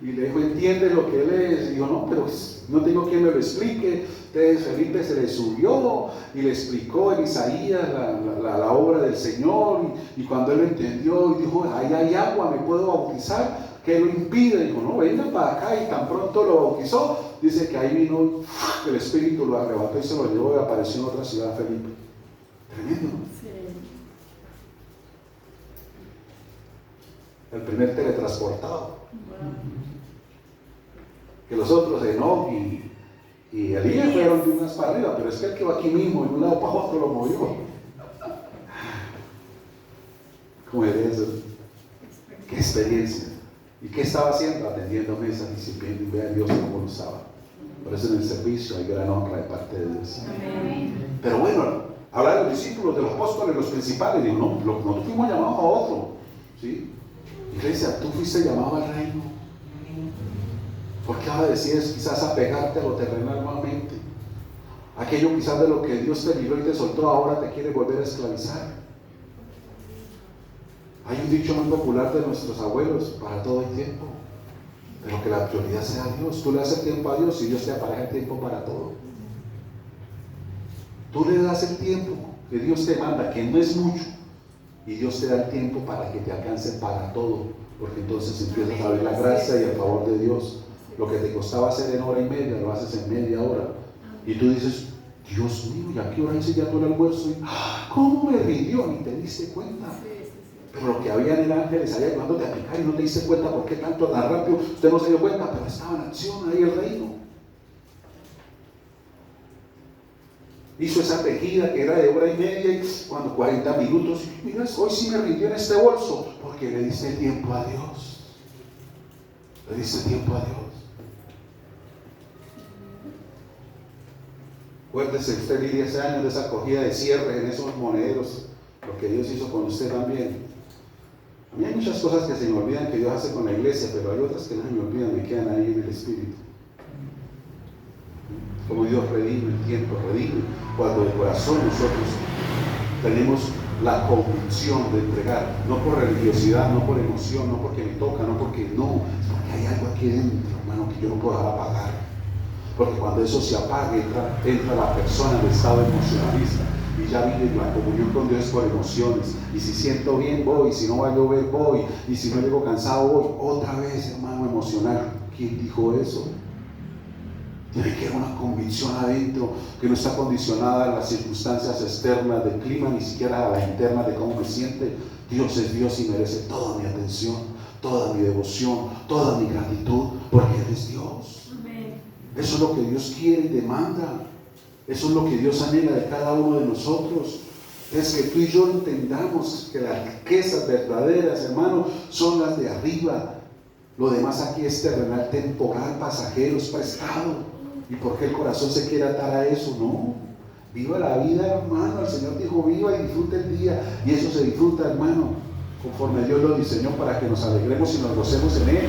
A: y le dijo, ¿entiende lo que él es? Y dijo, no, pero no tengo quien me lo explique. Entonces Felipe se le subió y le explicó en Isaías la obra del Señor, y cuando él lo entendió y dijo, ahí hay agua, ¿me puedo bautizar? ¿Qué lo impide? Dijo, no, venga para acá, y tan pronto lo bautizó. Dice que ahí vino el Espíritu, lo arrebató y se lo llevó y apareció en otra ciudad Felipe. Tremendo. Sí. El primer teletransportado. Wow. Que los otros, Enoch y Elías fueron de unas para arriba, pero es que el que va aquí mismo, de un lado para otro, lo movió. ¿Cómo es eso? ¿Qué experiencia? ¿Y qué estaba haciendo? Atendiendo mesas y sirviendo, y ve a Dios cómo lo usaba. Por eso en el servicio hay gran honra de parte de Dios. Amén. Pero bueno, hablar de los discípulos, de los apóstoles, los principales, digo, no fuimos llamados a otro, ¿sí? Iglesia, tú fuiste llamado al reino. Porque ahora decides quizás apegarte a lo terrenal nuevamente. Aquello quizás de lo que Dios te libró y te soltó, ahora te quiere volver a esclavizar. Hay un dicho muy popular de nuestros abuelos: para todo hay tiempo, pero que la prioridad sea Dios. Tú le das el tiempo a Dios y Dios te apareja el tiempo para todo. Tú le das el tiempo que Dios te manda, que no es mucho, y Dios te da el tiempo para que te alcance para todo, porque entonces empiezas a ver la gracia y el favor de Dios. Lo que te costaba hacer en hora y media, lo haces en media hora. Y tú dices: Dios mío, ¿y a qué hora hice ya todo el almuerzo? Y, ¿cómo me rindió? Ni te diste cuenta. Pero lo que habían eran ángeles allá ayudándote a picar y no te diste cuenta por qué tanto tan rápido. Usted no se dio cuenta, pero estaba en acción ahí el reino. Hizo esa tejida que era de hora y media, y cuando 40 minutos, mira, hoy sí me rindió en este bolso, porque le diste tiempo a Dios. Le diste tiempo a Dios. Acuérdese usted, Lidia, ese año de esa acogida de cierre en esos monederos, lo que Dios hizo con usted también. A mí hay muchas cosas que se me olvidan que Dios hace con la iglesia, pero hay otras que no se me olvidan, me quedan ahí en el espíritu. Como Dios redime el tiempo, redime cuando de corazón nosotros tenemos la convicción de entregar, no por religiosidad, no por emoción, no porque me toca, no porque no, es porque hay algo aquí dentro, hermano, que yo no puedo dejar apagar. Porque cuando eso se apague, entra la persona en el estado emocionalista y ya vive la comunión con Dios por emociones. Y si siento bien, voy; si no va a llover, voy; y si no llego cansado, voy. Otra vez, hermano, emocional. ¿Quién dijo eso? Tiene que haber una convicción adentro que no está condicionada a las circunstancias externas del clima, ni siquiera a la interna de cómo me siente. Dios es Dios y merece toda mi atención, toda mi devoción, toda mi gratitud, porque Él es Dios. Amén. Eso es lo que Dios quiere y demanda. Eso es lo que Dios anhela de cada uno de nosotros. Es que tú y yo entendamos que las riquezas verdaderas, hermano, son las de arriba. Lo demás aquí es terrenal, temporal, pasajero, es prestado. ¿Y por qué el corazón se quiere atar a eso? No. Viva la vida, hermano. El Señor dijo: viva y disfruta el día. Y eso se disfruta, hermano, conforme Dios lo diseñó, para que nos alegremos y nos gocemos en Él.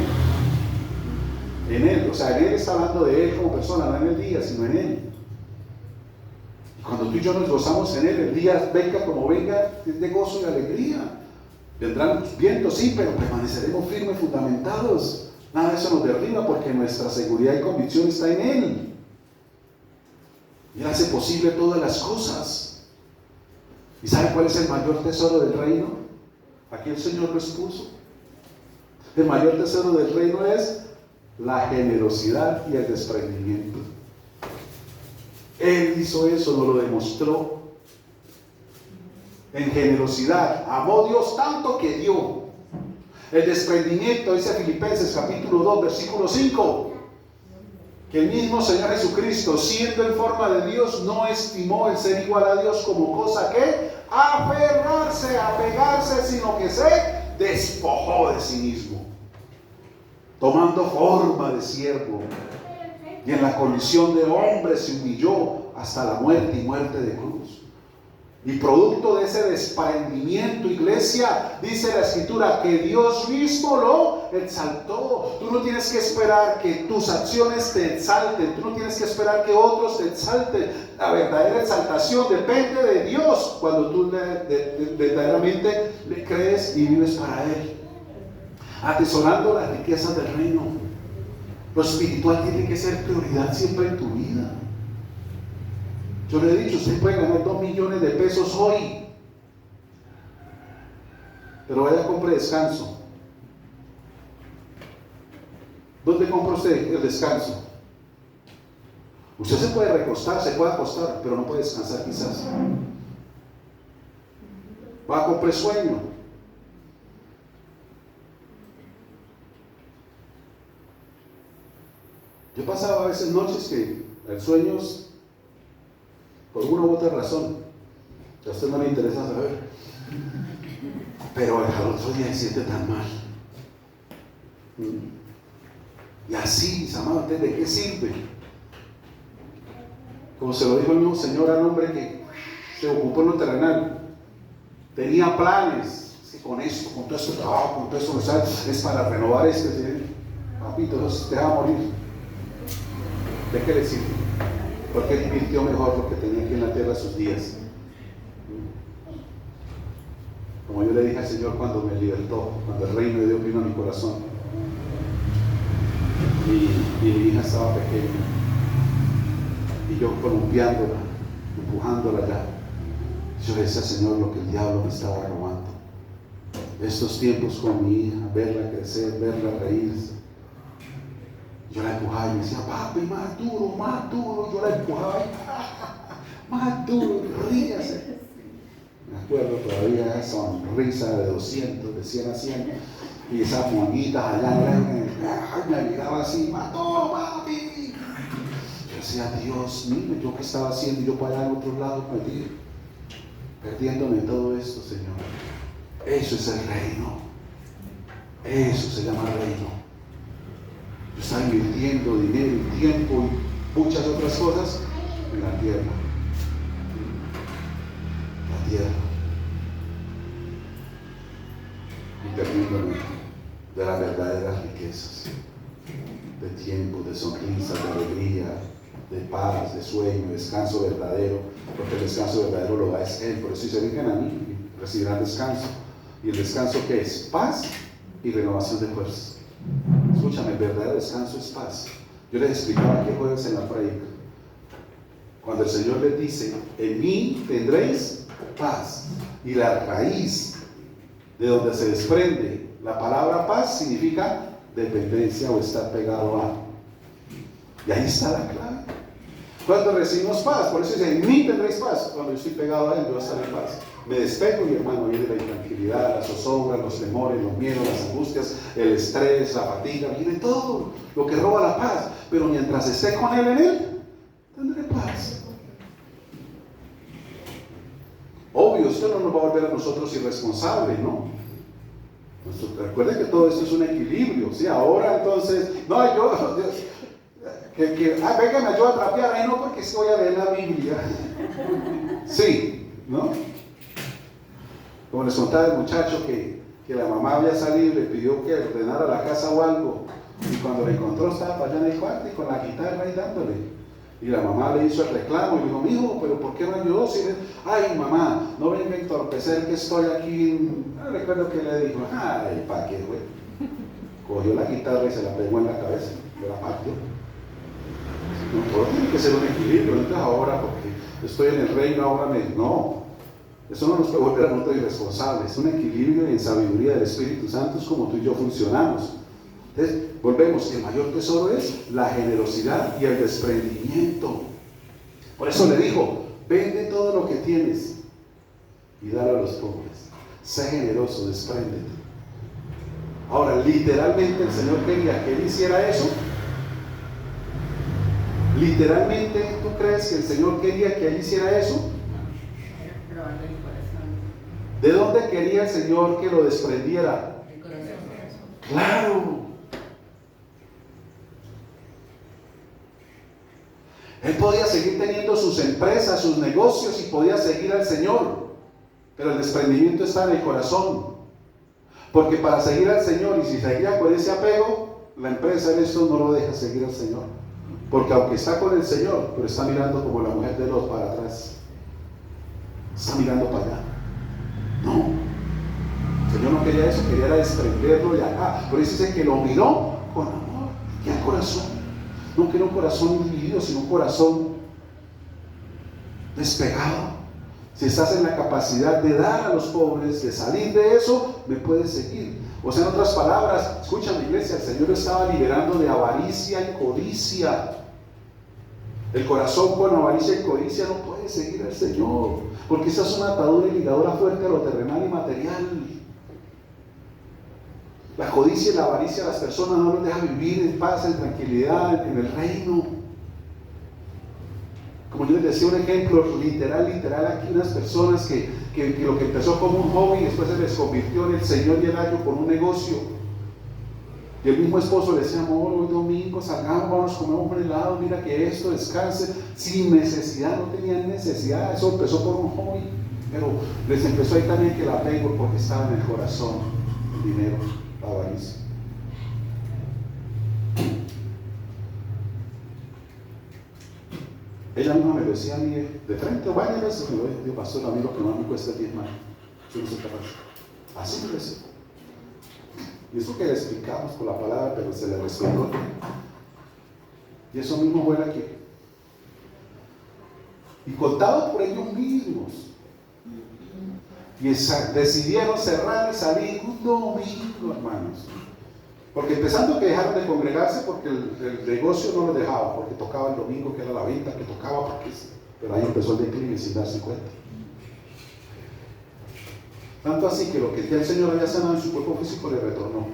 A: En Él. O sea, en Él está hablando de Él como persona, no en el día, sino en Él. Y cuando tú y yo nos gozamos en Él, el día venga como venga, es de gozo y alegría. Vendrán vientos, sí, pero permaneceremos firmes, fundamentados. Nada de eso nos derriba, porque nuestra seguridad y convicción está en Él. Y Él hace posible todas las cosas. ¿Y sabe cuál es el mayor tesoro del reino? Aquí el Señor lo expuso. El mayor tesoro del reino es la generosidad y el desprendimiento. Él hizo eso, nos lo demostró. En generosidad, amó Dios tanto que dio. El desprendimiento, dice Filipenses capítulo 2, versículo 5, que el mismo Señor Jesucristo, siendo en forma de Dios, no estimó el ser igual a Dios como cosa que aferrarse, apegarse, sino que se despojó de sí mismo, tomando forma de siervo, y en la condición de hombre se humilló hasta la muerte, y muerte de cruz. Y producto de ese desprendimiento, iglesia, dice la Escritura que Dios mismo lo exaltó. Tú no tienes que esperar que tus acciones te exalten, tú no tienes que esperar que otros te exalten. La verdadera exaltación depende de Dios, cuando tú verdaderamente le crees y vives para Él, atesorando las riquezas del reino. Lo espiritual tiene que ser prioridad siempre en tu vida. Yo le he dicho: usted puede ganar 2 millones de pesos hoy, pero vaya a comprar descanso. ¿Dónde compra usted el descanso? Usted se puede recostar, se puede acostar, pero no puede descansar quizás. Va a comprar sueño. Yo pasaba a veces noches que el sueño, por una u otra razón, a usted no le interesa saber, pero al otro día se siente tan mal. Y así, mis amados, ¿de qué sirve? Como se lo dijo el mismo Señor al hombre que se ocupó en lo terrenal, tenía planes, que con esto, con todo este trabajo, con todo esto, o sea, es para renovar este, papito, te va a morir. ¿De qué le sirve? Porque él invirtió mejor lo que tenía aquí en la tierra sus días. Como yo le dije al Señor cuando me libertó, cuando el reino de Dios vino a mi corazón, y mi hija estaba pequeña, y yo columpiándola, empujándola ya, yo le decía, Señor, lo que el diablo me estaba robando. Estos tiempos con mi hija, verla crecer, verla reírse. Yo la empujaba y me decía, papi, más duro, más duro. Yo la empujaba y más duro, ríase. Me acuerdo todavía esa sonrisa de 200, de 100 a 100, y esas moñitas allá, me miraba así, más duro, papi. Yo decía, Dios mío, ¿yo qué estaba haciendo? Yo para allá en otro lado metido, perdiéndome todo esto, Señor. Eso es el reino. Eso se llama reino. Yo estaba invirtiendo dinero y tiempo y muchas otras cosas en la tierra. La tierra. Y perdiéndome de las verdaderas riquezas. De tiempo, de sonrisas, de alegría, de paz, de sueño, descanso verdadero. Porque el descanso verdadero lo da es Él. Por eso dice, vengan a mí y recibirán descanso. ¿Y el descanso qué es? Paz y renovación de fuerzas. Escúchame, el verdadero descanso es paz. Yo les explicaba aquí jueves en la prédica. Cuando el Señor les dice, en mí tendréis paz. Y la raíz de donde se desprende la palabra paz significa dependencia o estar pegado a. Y ahí está la clave. Cuando recibimos paz, por eso dice, en mí tendréis paz. Cuando yo estoy pegado a Él, yo voy a estar en paz. Me despego, mi hermano, viene la intranquilidad, la zozobra, los temores, los miedos, las angustias, el estrés, la fatiga, viene todo lo que roba la paz. Pero mientras esté con Él en Él, tendré paz. Obvio, esto no nos va a volver a nosotros irresponsables, ¿no? Recuerden que todo esto es un equilibrio, ¿sí? Ahora entonces, no, yo, venga, me ayuda a trapear, ahí no, porque voy a leer la Biblia. Sí, ¿no? Como les contaba el muchacho que la mamá había salido y le pidió que ordenara la casa o algo, y cuando la encontró estaba allá en el cuarto y con la guitarra ahí dándole. Y la mamá le hizo el reclamo y le dijo, mijo, pero ¿por qué no ayudó? Si ay, mamá, no venga a entorpecer que estoy aquí. No recuerdo que le dijo, ay, ¿para qué, güey? Cogió la guitarra y se la pegó en la cabeza, me la partió. No, todo tiene que ser un equilibrio, entonces ahora porque estoy en el reino, ahora no. Eso no nos puede volver a nosotros irresponsables. Es un equilibrio y en sabiduría del Espíritu Santo es como tú y yo funcionamos. Entonces, volvemos, el mayor tesoro es la generosidad y el desprendimiento. Por eso le dijo, vende todo lo que tienes y dale a los pobres. Sé generoso, despréndete. Ahora, literalmente el Señor quería que Él hiciera eso. Literalmente, ¿tú crees que el Señor quería que Él hiciera eso? ¿De dónde quería el Señor que lo desprendiera? Claro. Él podía seguir teniendo sus empresas, sus negocios y podía seguir al Señor, pero el desprendimiento está en el corazón. Porque para seguir al Señor, y si seguía con ese apego, la empresa en esto no lo deja seguir al Señor. Porque aunque está con el Señor, pero está mirando como la mujer de Lot para atrás. Está mirando para allá. No. El Señor no quería eso, quería desprenderlo de acá. Por eso dice que lo miró con amor y al corazón. No quiero un corazón dividido, sino un corazón despegado. Si estás en la capacidad de dar a los pobres, de salir de eso, me puedes seguir. O sea, en otras palabras, escúchame, iglesia, el Señor estaba liberando de avaricia y codicia. El corazón con avaricia y codicia no puede seguir al Señor, porque esa es una atadura y ligadura fuerte a lo terrenal y material. La codicia y la avaricia a las personas no los deja vivir en paz, en tranquilidad, en el reino. Como yo les decía, un ejemplo literal, aquí unas personas que lo que empezó como un hobby después se les convirtió en el Señor y el año con un negocio. Y el mismo esposo le decía, amor, hoy domingo salgamos, vamos, comemos un helado, mira que esto, descanse, sin necesidad, no tenían necesidad, eso empezó por un hobby, pero les empezó ahí también que el apego porque estaba en el corazón, el dinero, la avaricia. Ella misma me lo decía a mí de frente, varias veces me lo dijo, pastor, a mí lo que más me cuesta es 10 manos. Yo no soy capaz. Así me lo decía. Y eso que le explicamos por la palabra, pero se le respetó. Y eso mismo fue aquí. Y contado por ellos mismos. Y decidieron cerrar y salir un domingo, hermanos. Porque empezando que dejaron de congregarse porque el negocio no los dejaba, porque tocaba el domingo, que era la venta, que tocaba porque sí. Pero ahí empezó el declive sin darse cuenta. Tanto así que lo que ya el Señor había sanado en su cuerpo físico le retornó.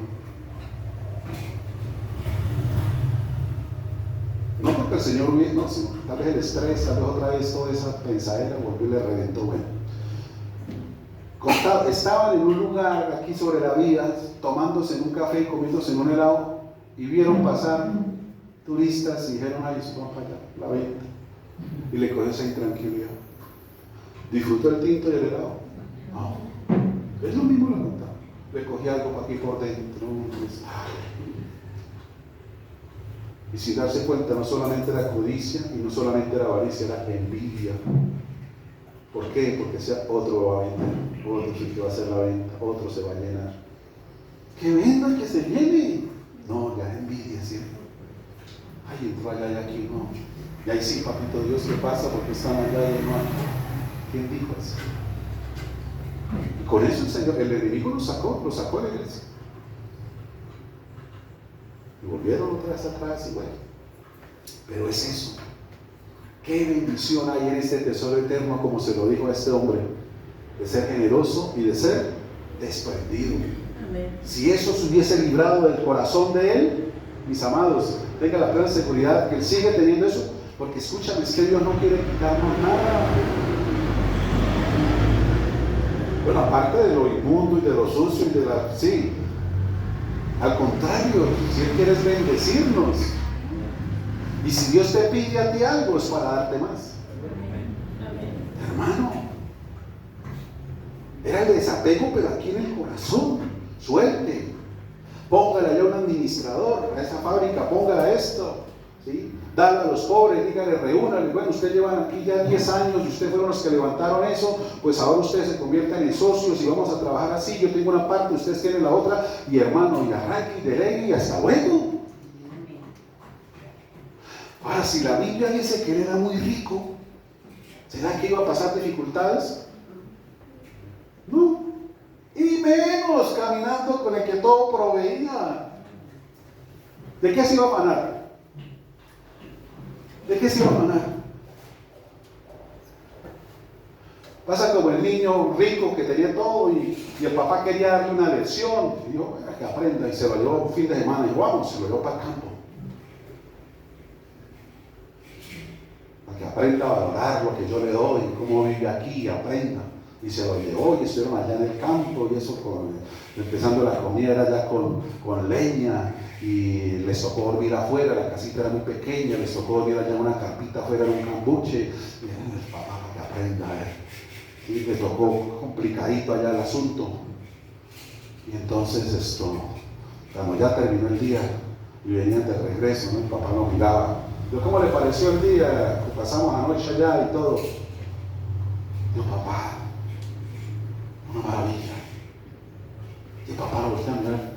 A: No porque el Señor hubiera, no, sino tal vez el estrés, tal vez otra vez toda esa pensadera volvió y le reventó. Bueno, estaban en un lugar aquí sobre la vía, tomándose en un café y comiéndose en un helado, y vieron pasar turistas y dijeron, ay, eso va para allá, la venta. Y le cogió esa intranquilidad. ¿Disfrutó el tinto y el helado? No. Es lo mismo la nota. Le cogí algo para aquí por dentro. Y sin darse cuenta, no solamente era codicia y no solamente era avaricia, era envidia. ¿Por qué? Porque sea otro va a vender, otro sí que va a hacer la venta, otro se va a llenar. Que venda, que se llene. No, ya envidia, ¿cierto? Ay, entró allá y aquí, no. Y ahí sí, papito Dios, ¿qué pasa? Porque están allá y no. ¿Quién dijo eso? Y con eso el Señor, el enemigo lo sacó de la iglesia. Y volvieron otra vez atrás y bueno. Pero es eso. Qué bendición hay en este tesoro eterno, como se lo dijo a este hombre, de ser generoso y de ser desprendido. Amén. Si eso se hubiese librado del corazón de él, mis amados, tenga la plena seguridad que él sigue teniendo eso, porque escúchame, es que Dios no quiere quitarnos nada. Bueno, aparte de lo inmundo y de lo sucio y de la... Sí, al contrario, si Él quiere es bendecirnos. Y si Dios te pide a ti algo, es para darte más. Amén. Hermano, era el desapego, pero aquí en el corazón. Suelte. Póngale allá un administrador a esa fábrica, póngale esto. ¿Sí? Dale a los pobres, dígale, reúnale. Bueno, ustedes llevan aquí ya 10 años y ustedes fueron los que levantaron eso, pues ahora ustedes se conviertan en socios y vamos a trabajar así. Yo tengo una parte, ustedes tienen la otra, y hermano, y arranque y delegue y hasta luego. Ahora, si la Biblia dice que él era muy rico, ¿será que iba a pasar dificultades? No. Y menos caminando con el que todo proveía. ¿De qué se iba a afanar? ¿De qué se iba a afanar? Pasa como el niño rico que tenía todo y el papá quería darle una lección. Y dijo, que aprenda, y se lo llevó un fin de semana y vamos, se lo llevó para el campo. Que aprenda a valorar lo que yo le doy, cómo vive aquí, aprenda. Y se lo llevó y estuvieron allá en el campo y eso, empezando la comida era ya con leña y les tocó dormir afuera, la casita era muy pequeña, les tocó dormir allá en una carpita afuera en un cambuche. Y el papá para que aprenda a ver. Y le tocó complicadito allá el asunto. Y entonces cuando ya terminó el día y venían de regreso, ¿no? El papá lo miraba. ¿Cómo le pareció el día? Pasamos la noche allá y todo. Yo, papá, una maravilla. Y el papá lo voltea a mirar.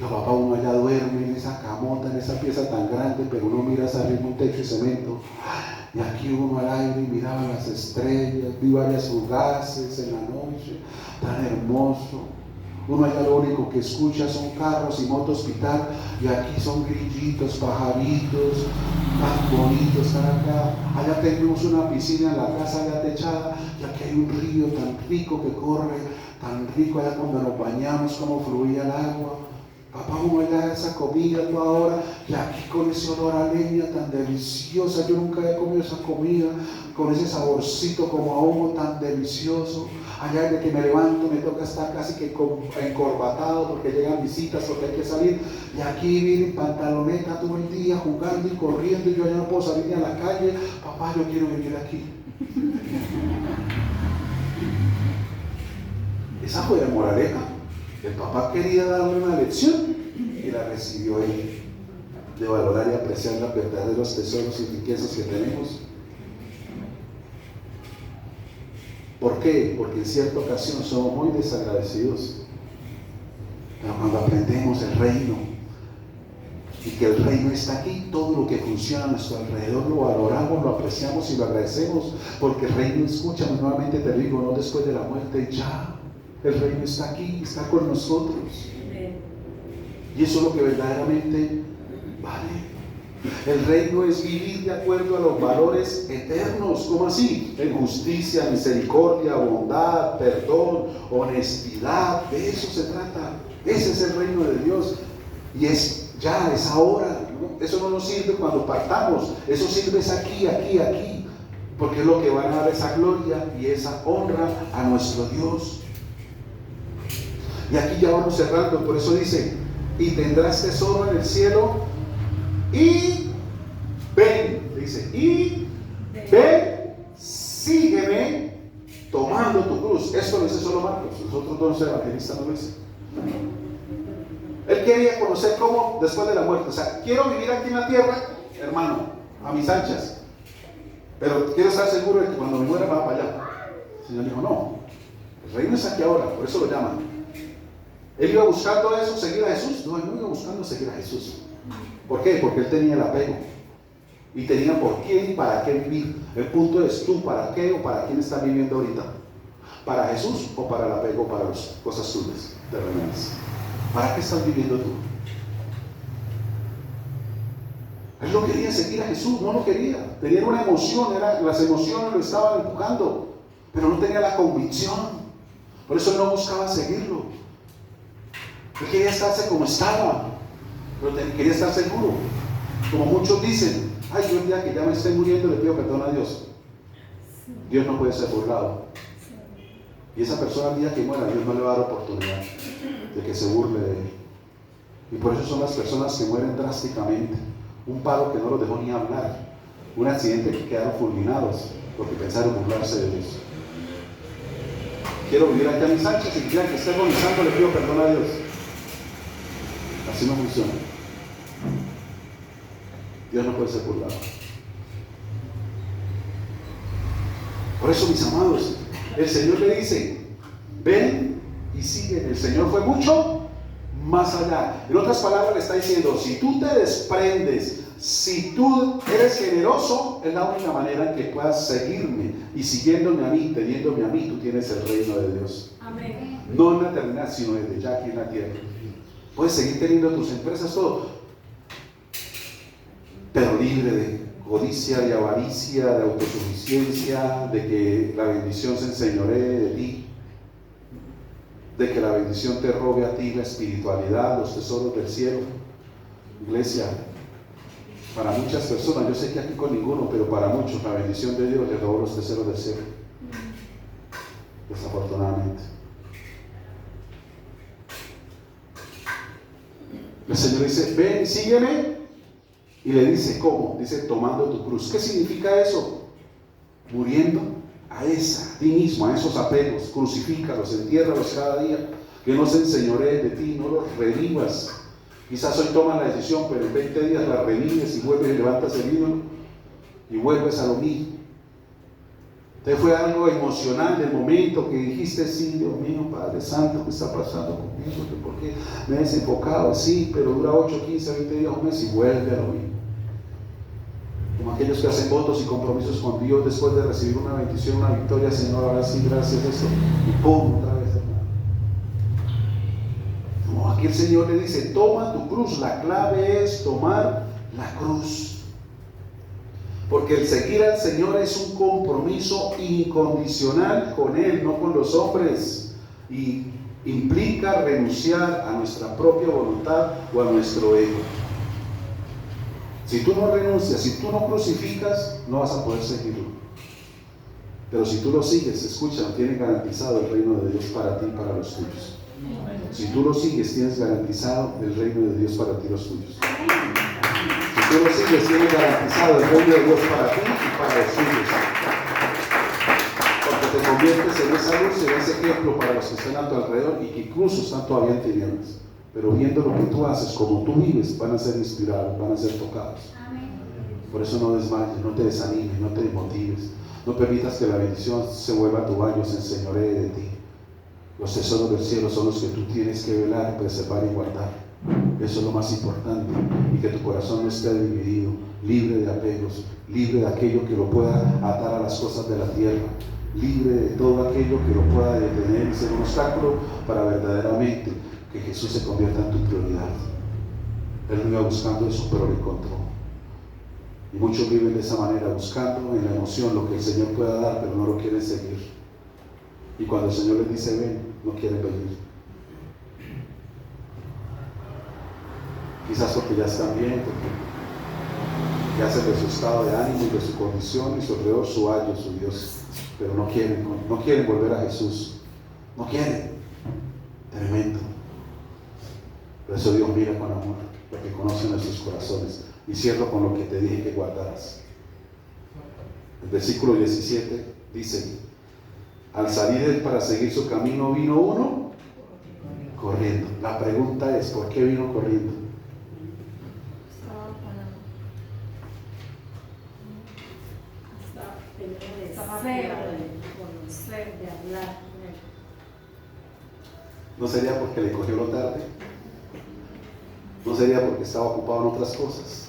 A: Yo, papá, uno allá duerme en esa camota, en esa pieza tan grande, pero uno mira hacia arriba un techo de cemento. Y aquí uno al aire y miraba las estrellas, vi varias fugaces en la noche, tan hermoso. Uno allá lo único que escucha son carros y motos pitar, y aquí son grillitos, pajaritos, tan bonitos están acá. Allá tenemos una piscina en la casa ya techada, y aquí hay un río tan rico que corre, tan rico allá cuando nos bañamos, como fluía el agua. Papá, uno allá esa comida toda hora, y aquí con ese olor a leña tan deliciosa. Yo nunca he comido esa comida con ese saborcito como a humo tan delicioso. Allá de que me levanto me toca estar casi que encorbatado porque llegan visitas, porque hay que salir, y aquí vine en pantaloneta todo el día jugando y corriendo, y yo ya no puedo salir ni a la calle. Papá, yo quiero vivir aquí. Esa fue la moraleja. El papá quería darle una lección y la recibió él. de valorar y apreciar los verdaderos tesoros y riquezas que tenemos. ¿Por qué? Porque en cierta ocasión somos muy desagradecidos. Pero cuando aprendemos el reino y que el reino está aquí, todo lo que funciona a nuestro alrededor lo valoramos, lo apreciamos y lo agradecemos, porque el reino, escúchame, nuevamente te digo, no después de la muerte, ya el reino está aquí, está con nosotros. Y eso es lo que verdaderamente vale. El reino es vivir de acuerdo a los valores eternos. ¿Cómo así? En justicia, misericordia, bondad, perdón, honestidad. De eso se trata. Ese es el reino de Dios. Y es ahora, ¿no? Eso no nos sirve cuando partamos. Eso sirve es aquí. Porque es lo que va a dar esa gloria y esa honra a nuestro Dios. Y aquí ya vamos cerrando. Por eso dice: y tendrás tesoro en el cielo. Y ven, dice, y ven, sígueme tomando tu cruz. Esto lo dice solo Marcos, los otros dos evangelistas no lo dicen. Él quería conocer cómo después de la muerte. O sea, quiero vivir aquí en la tierra, hermano, a mis anchas, pero quiero estar seguro de que cuando me muera va para allá. El Señor dijo: no, el reino es aquí ahora, por eso lo llaman. Él iba buscando eso, seguir a Jesús. No, él no iba buscando seguir a Jesús. ¿Por qué? Porque él tenía el apego y tenía por quién y para qué vivir. El punto es: tú para qué o para quién estás viviendo ahorita. ¿Para Jesús o para el apego, para las cosas tuyas, terrenales? ¿Para qué estás viviendo tú? Él no quería seguir a Jesús, no lo quería. Tenía una emoción, las emociones lo estaban empujando, pero no tenía la convicción. Por eso él no buscaba seguirlo. Él quería estarse como estaba, pero quería estar seguro. Como muchos dicen: ay, yo el día que ya me esté muriendo le pido perdón a Dios. Dios no puede ser burlado. Y esa persona el día que muera, Dios no le va a dar oportunidad de que se burle de él. Y por eso son las personas que mueren drásticamente. Un paro que no los dejó ni hablar, un accidente que quedaron fulminados porque pensaron burlarse de Dios. Quiero vivir aquí a mis anchas y ya que esté agonizando le pido perdón a Dios. Así no funciona. Dios no puede ser burlado. Por eso, mis amados, el Señor le dice: ven y sigue. El Señor fue mucho más allá. En otras palabras le está diciendo: si tú te desprendes, si tú eres generoso, es la única manera en que puedas seguirme. Y siguiéndome a mí, teniéndome a mí, tú tienes el reino de Dios. Amén. No en la eternidad, sino desde ya aquí en la tierra. Puedes seguir teniendo tus empresas, todo, pero libre de codicia, de avaricia, de autosuficiencia, de que la bendición se enseñoree de ti, de que la bendición te robe a ti la espiritualidad, los tesoros del cielo. Iglesia, para muchas personas, yo sé que aquí con ninguno, pero para muchos la bendición de Dios les robó los tesoros del cielo, desafortunadamente. El Señor dice: ven, sígueme. Y le dice: ¿cómo? Dice: tomando tu cruz. ¿Qué significa eso? Muriendo a ti mismo, a esos apegos. Crucifícalos, entiérralos cada día. Que no se enseñoreen de ti, no los revivas. Quizás hoy tomas la decisión, pero en 20 días la revives y vuelves y levantas el ídolo y vuelves a lo mismo. Entonces fue algo emocional del momento que dijiste: sí, Dios mío, Padre Santo, ¿qué está pasando conmigo? ¿Por qué me he desenfocado? Sí, pero dura 8, 15, 20 días, un mes y vuelve a lo mismo. Como aquellos que hacen votos y compromisos con Dios después de recibir una bendición, una victoria: Señor, ahora sí, gracias a esto, y pum, otra vez, hermano. No, aquí el Señor le dice: toma tu cruz. La clave es tomar la cruz. Porque el seguir al Señor es un compromiso incondicional con Él, no con los hombres, y implica renunciar a nuestra propia voluntad o a nuestro ego. Si tú no renuncias, si tú no crucificas, no vas a poder seguirlo. Pero si tú lo sigues, escucha, tienes garantizado el reino de Dios para ti y para los tuyos. Si tú lo sigues, tienes garantizado el reino de Dios para ti y los tuyos. Si tú lo sigues, tienes garantizado el reino de Dios para ti y para los tuyos. Porque te conviertes en esa luz, en ese ejemplo para los que están a tu alrededor y que incluso están todavía en tinieblas. pero viendo lo que tú haces, como tú vives, van a ser inspirados, van a ser tocados. Por eso no desmayes, no te desanimes, no te desmotives. No permitas que la bendición se vuelva tu baño, se enseñoree de ti. Los tesoros del cielo son los que tú tienes que velar, preservar y guardar. Eso es lo más importante. Y que tu corazón no esté dividido, libre de apegos, libre de aquello que lo pueda atar a las cosas de la tierra, libre de todo aquello que lo pueda detener y ser un obstáculo para verdaderamente que Jesús se convierta en tu prioridad. Él no iba buscando eso, pero lo encontró. Y muchos viven de esa manera, buscando en la emoción lo que el Señor pueda dar, pero no lo quieren seguir. Y cuando el Señor les dice ven, no quieren venir. Quizás porque ya están bien, porque ya hacen de su estado de ánimo y de su condición y su alrededor su ayo, su Dios. Pero no quieren volver a Jesús. No quieren. Tremendo. Por eso Dios mira con amor lo que conoce nuestros corazones. Y cierro con lo que te dije que guardaras. El versículo 17 dice: al salir él para seguir su camino, vino uno corriendo. La pregunta es: ¿por qué vino corriendo? ¿No sería porque le cogió lo tarde? ¿No sería porque estaba ocupado en otras cosas?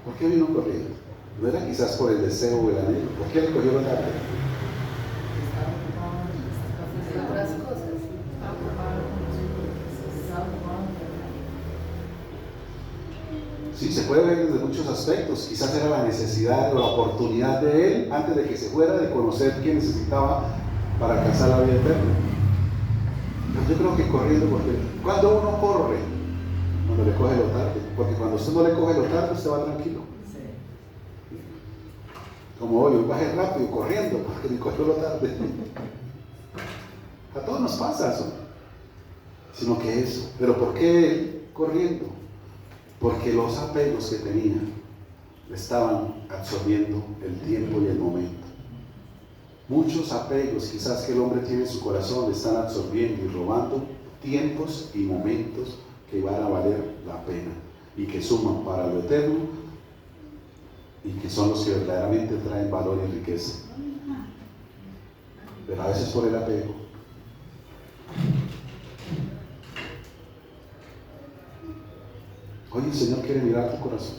A: ¿Por qué vino corriendo? ¿No era quizás por el deseo o el anhelo? ¿Por qué le cogió lo tarde? Sí, se puede ver desde muchos aspectos. Quizás era la necesidad o la oportunidad de él, antes de que se fuera, de conocer qué necesitaba para alcanzar la vida eterna. Pero yo creo que corriendo, porque cuando uno corre, cuando le coge lo tarde, porque cuando usted no le coge lo tarde, usted va tranquilo. Como hoy bajé rápido, corriendo, porque me cogió lo tarde. A todos nos pasa eso. Sino que eso. ¿Pero por qué él corriendo? Porque los apegos que tenía le estaban absorbiendo el tiempo y el momento. Muchos apegos quizás que el hombre tiene en su corazón le están absorbiendo y robando tiempos y momentos que van a valer la pena y que suman para lo eterno y que son los que verdaderamente traen valor y riqueza. Pero a veces por el apego. Hoy el Señor quiere mirar tu corazón.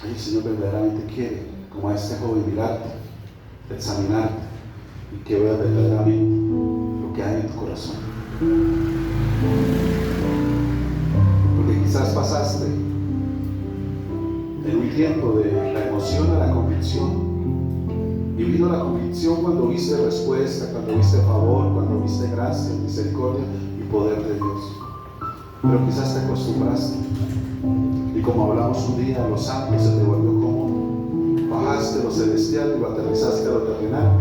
A: Hoy el Señor verdaderamente quiere, como a este joven, mirarte, examinarte y que veas verdaderamente lo que hay en tu corazón. Porque quizás pasaste en un tiempo de la emoción a la convicción, y vino la convicción cuando viste respuesta, cuando viste favor, cuando viste gracia, misericordia y poder de Dios. Pero quizás te acostumbraste y, como hablamos un día, lo santo se te volvió cómodo. Bajaste lo celestial y lo aterrizaste a lo terrenal,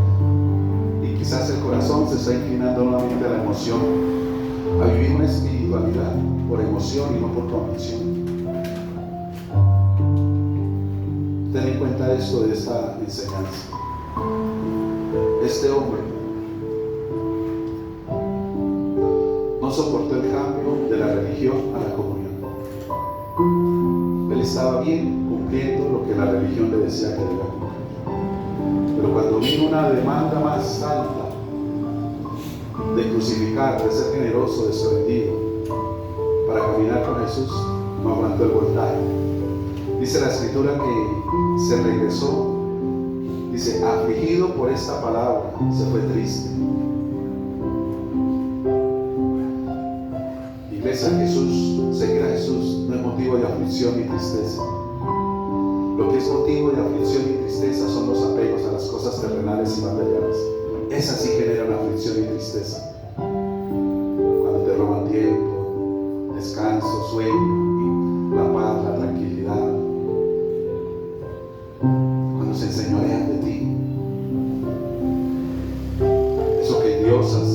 A: y quizás el corazón se está inclinando nuevamente a la emoción, a vivir una espiritualidad por emoción y no por convicción. Ten en cuenta esto de esta enseñanza. Este hombre no soportó el cambio de la religión a la comunión. Él estaba bien cumpliendo lo que la religión le decía que debía cumplir. Pero cuando vino una demanda más alta de crucificar, de ser generoso, desprendido, para caminar con Jesús, no aguantó el voltaje. Dice la Escritura que se regresó, dice, afligido por esta palabra, se fue triste. Iglesia, Jesús, seguir a Jesús no es motivo de aflicción ni tristeza. Lo que es motivo de aflicción y tristeza son los apegos a las cosas terrenales y materiales. Esas sí generan aflicción y tristeza. Cuando te roban tiempo, descanso, sueño, la paz, la tranquilidad. Cuando se enseñorean de ti. Eso que endiosas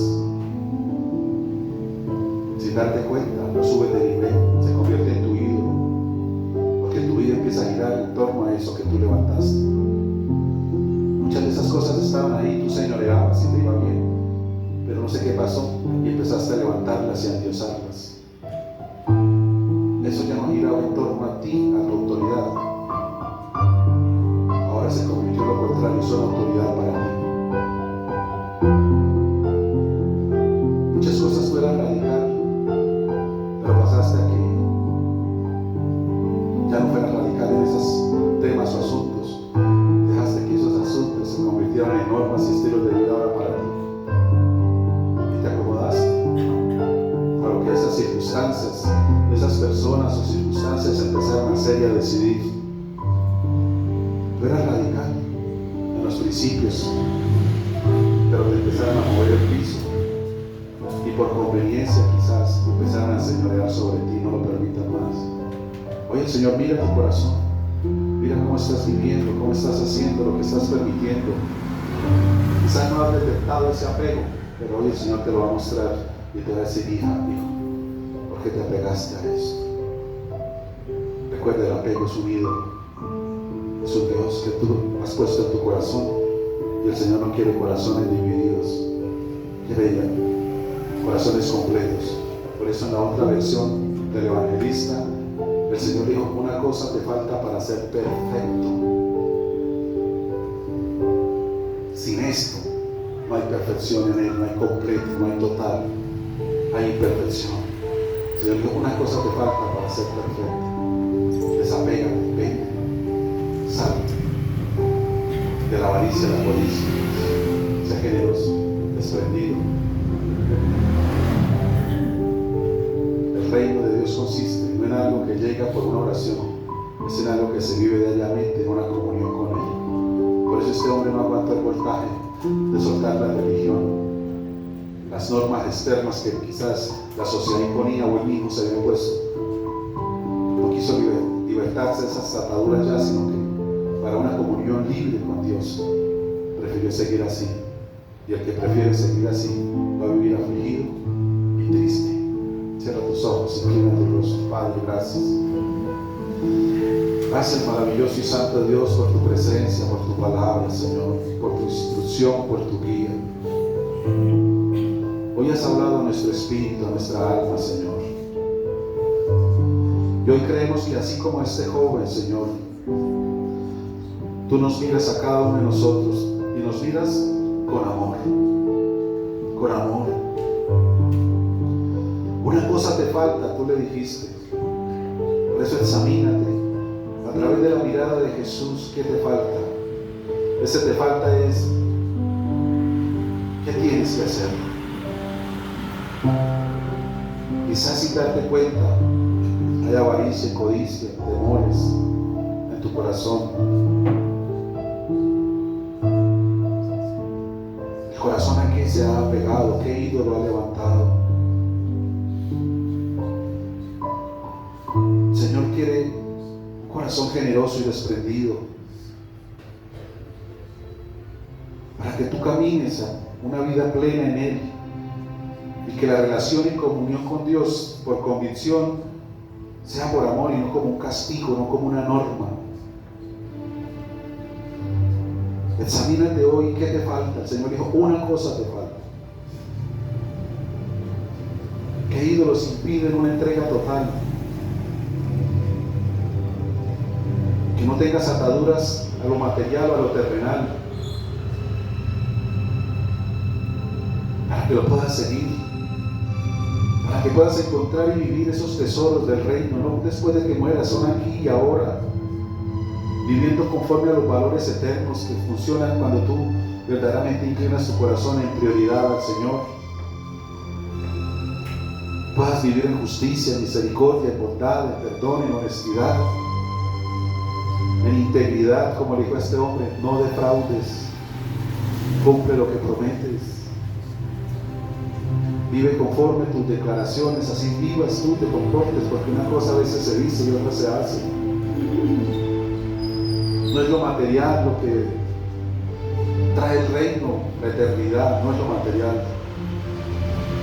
A: sin darte cuenta, lo subes de nivel, se convierte en tu ídolo, porque tu vida empieza a girar en torno a eso que tú levantaste. Muchas de esas cosas estaban ahí, tú señoreabas y te iba bien, pero no sé qué pasó, y empezaste a levantarlas y a endiosarlas. Eso ya no giraba en torno a ti, a tu autoridad. Ahora se convirtió en lo contrario, son autoridad para ti. Muchas cosas tú eras radical, pero pasaste a que ya no fueras radical en esos temas o asuntos. Dejaste que esos asuntos se convirtieran en normas y estilos de vida ahora para ti. Y te acomodaste a lo que esas circunstancias, esas personas o circunstancias empezaron a hacer y a decidir. Tú eras radical en los principios, pero te empezaron a mover el piso. Y por conveniencia quizás empezaron a señorear sobre ti, no lo permitas más. Oye, Señor, mira tu corazón, mira cómo estás viviendo, cómo estás haciendo, lo que estás permitiendo. Quizás no has detectado ese apego, pero hoy el Señor te lo va a mostrar y te va a decir: hija, hijo, ¿por qué te apegaste a esto? Recuerda, el apego es un ídolo, es un Dios que tú has puesto en tu corazón, y el Señor no quiere corazones divididos, quiere corazones completos. Por eso en la otra versión del evangelista, el Señor dijo: una cosa te falta para ser perfecto. Sin esto no hay perfección en Él, no hay completo, no hay total, hay imperfección. El Señor dijo: una cosa te falta para ser perfecto. Desapégate, vete, salte de la avaricia, de la codicia, sea generoso, desprendido. El reino de Dios consiste no en algo que llega por una oración, es en algo que se vive diariamente en una comunión con Él. Por eso este hombre no aguantó el voltaje de soltar la religión, las normas externas que quizás la sociedad imponía o él mismo se había puesto. No quiso libertarse de esas ataduras ya, sino que para una comunión libre con Dios prefirió seguir así. Y el que prefiere seguir así va a vivir afligido y triste. Cierra tus ojos, inclina tu rostro. Padre, gracias. Gracias, maravilloso y santo Dios, por tu presencia, por tu palabra, Señor, por tu instrucción, por tu guía. Hoy has hablado a nuestro espíritu, a nuestra alma, Señor. Y hoy creemos que así como este joven, Señor, tú nos miras a cada uno de nosotros y nos miras con amor. Con amor. Una cosa te falta, tú le dijiste. Por eso examínate a través de la mirada de Jesús. ¿Qué te falta? Ese te falta es: ¿qué tienes que hacer? Quizás sin darte cuenta hay avaricia, codicia, temores en tu corazón. El corazón a qué se ha pegado, qué ídolo ha levantado. El Señor quiere un corazón generoso y desprendido, para que tú camines a una vida plena en Él, y que la relación y comunión con Dios por convicción sea por amor y no como un castigo, no como una norma. Examínate hoy, ¿qué te falta? El Señor dijo: una cosa te falta. ¿Qué ídolos impiden una entrega total? Que no tengas ataduras a lo material o a lo terrenal, para que lo puedas seguir, para que puedas encontrar y vivir esos tesoros del reino, no después de que mueras, son aquí y ahora, viviendo conforme a los valores eternos que funcionan cuando tú verdaderamente inclinas tu corazón en prioridad al Señor. Puedas vivir en justicia, en misericordia, en bondad, en perdón, en honestidad, en integridad, como le dijo a este hombre: no defraudes, cumple lo que prometes, vive conforme a tus declaraciones, así vivas tú, te comportes, porque una cosa a veces se dice y otra se hace. No es lo material lo que trae el reino, la eternidad, no es lo material,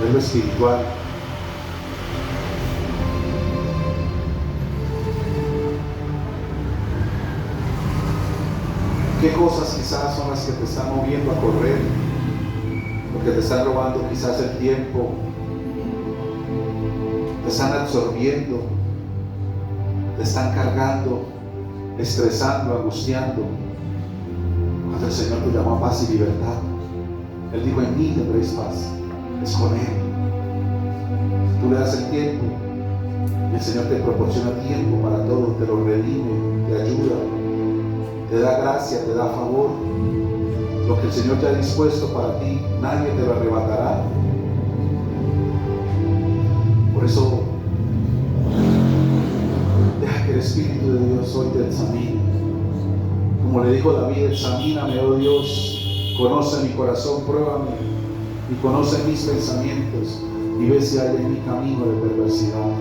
A: es lo espiritual. ¿Qué cosas quizás son las que te están moviendo a correr? porque te están robando quizás el tiempo, te están absorbiendo, te están cargando, estresando, angustiando. Cuando el Señor te llama a paz y libertad, Él dijo: en mí tendréis paz. Es con Él. Tú le das el tiempo y el Señor te proporciona tiempo para todo, te lo redime, te ayuda, te da gracia, te da favor. Lo que el Señor te ha dispuesto para ti, nadie te lo arrebatará. Por eso, deja que el Espíritu de Dios hoy te examine. Como le dijo David: examíname, oh Dios, conoce mi corazón, pruébame y conoce mis pensamientos y ve si hay en mi camino de perversidad.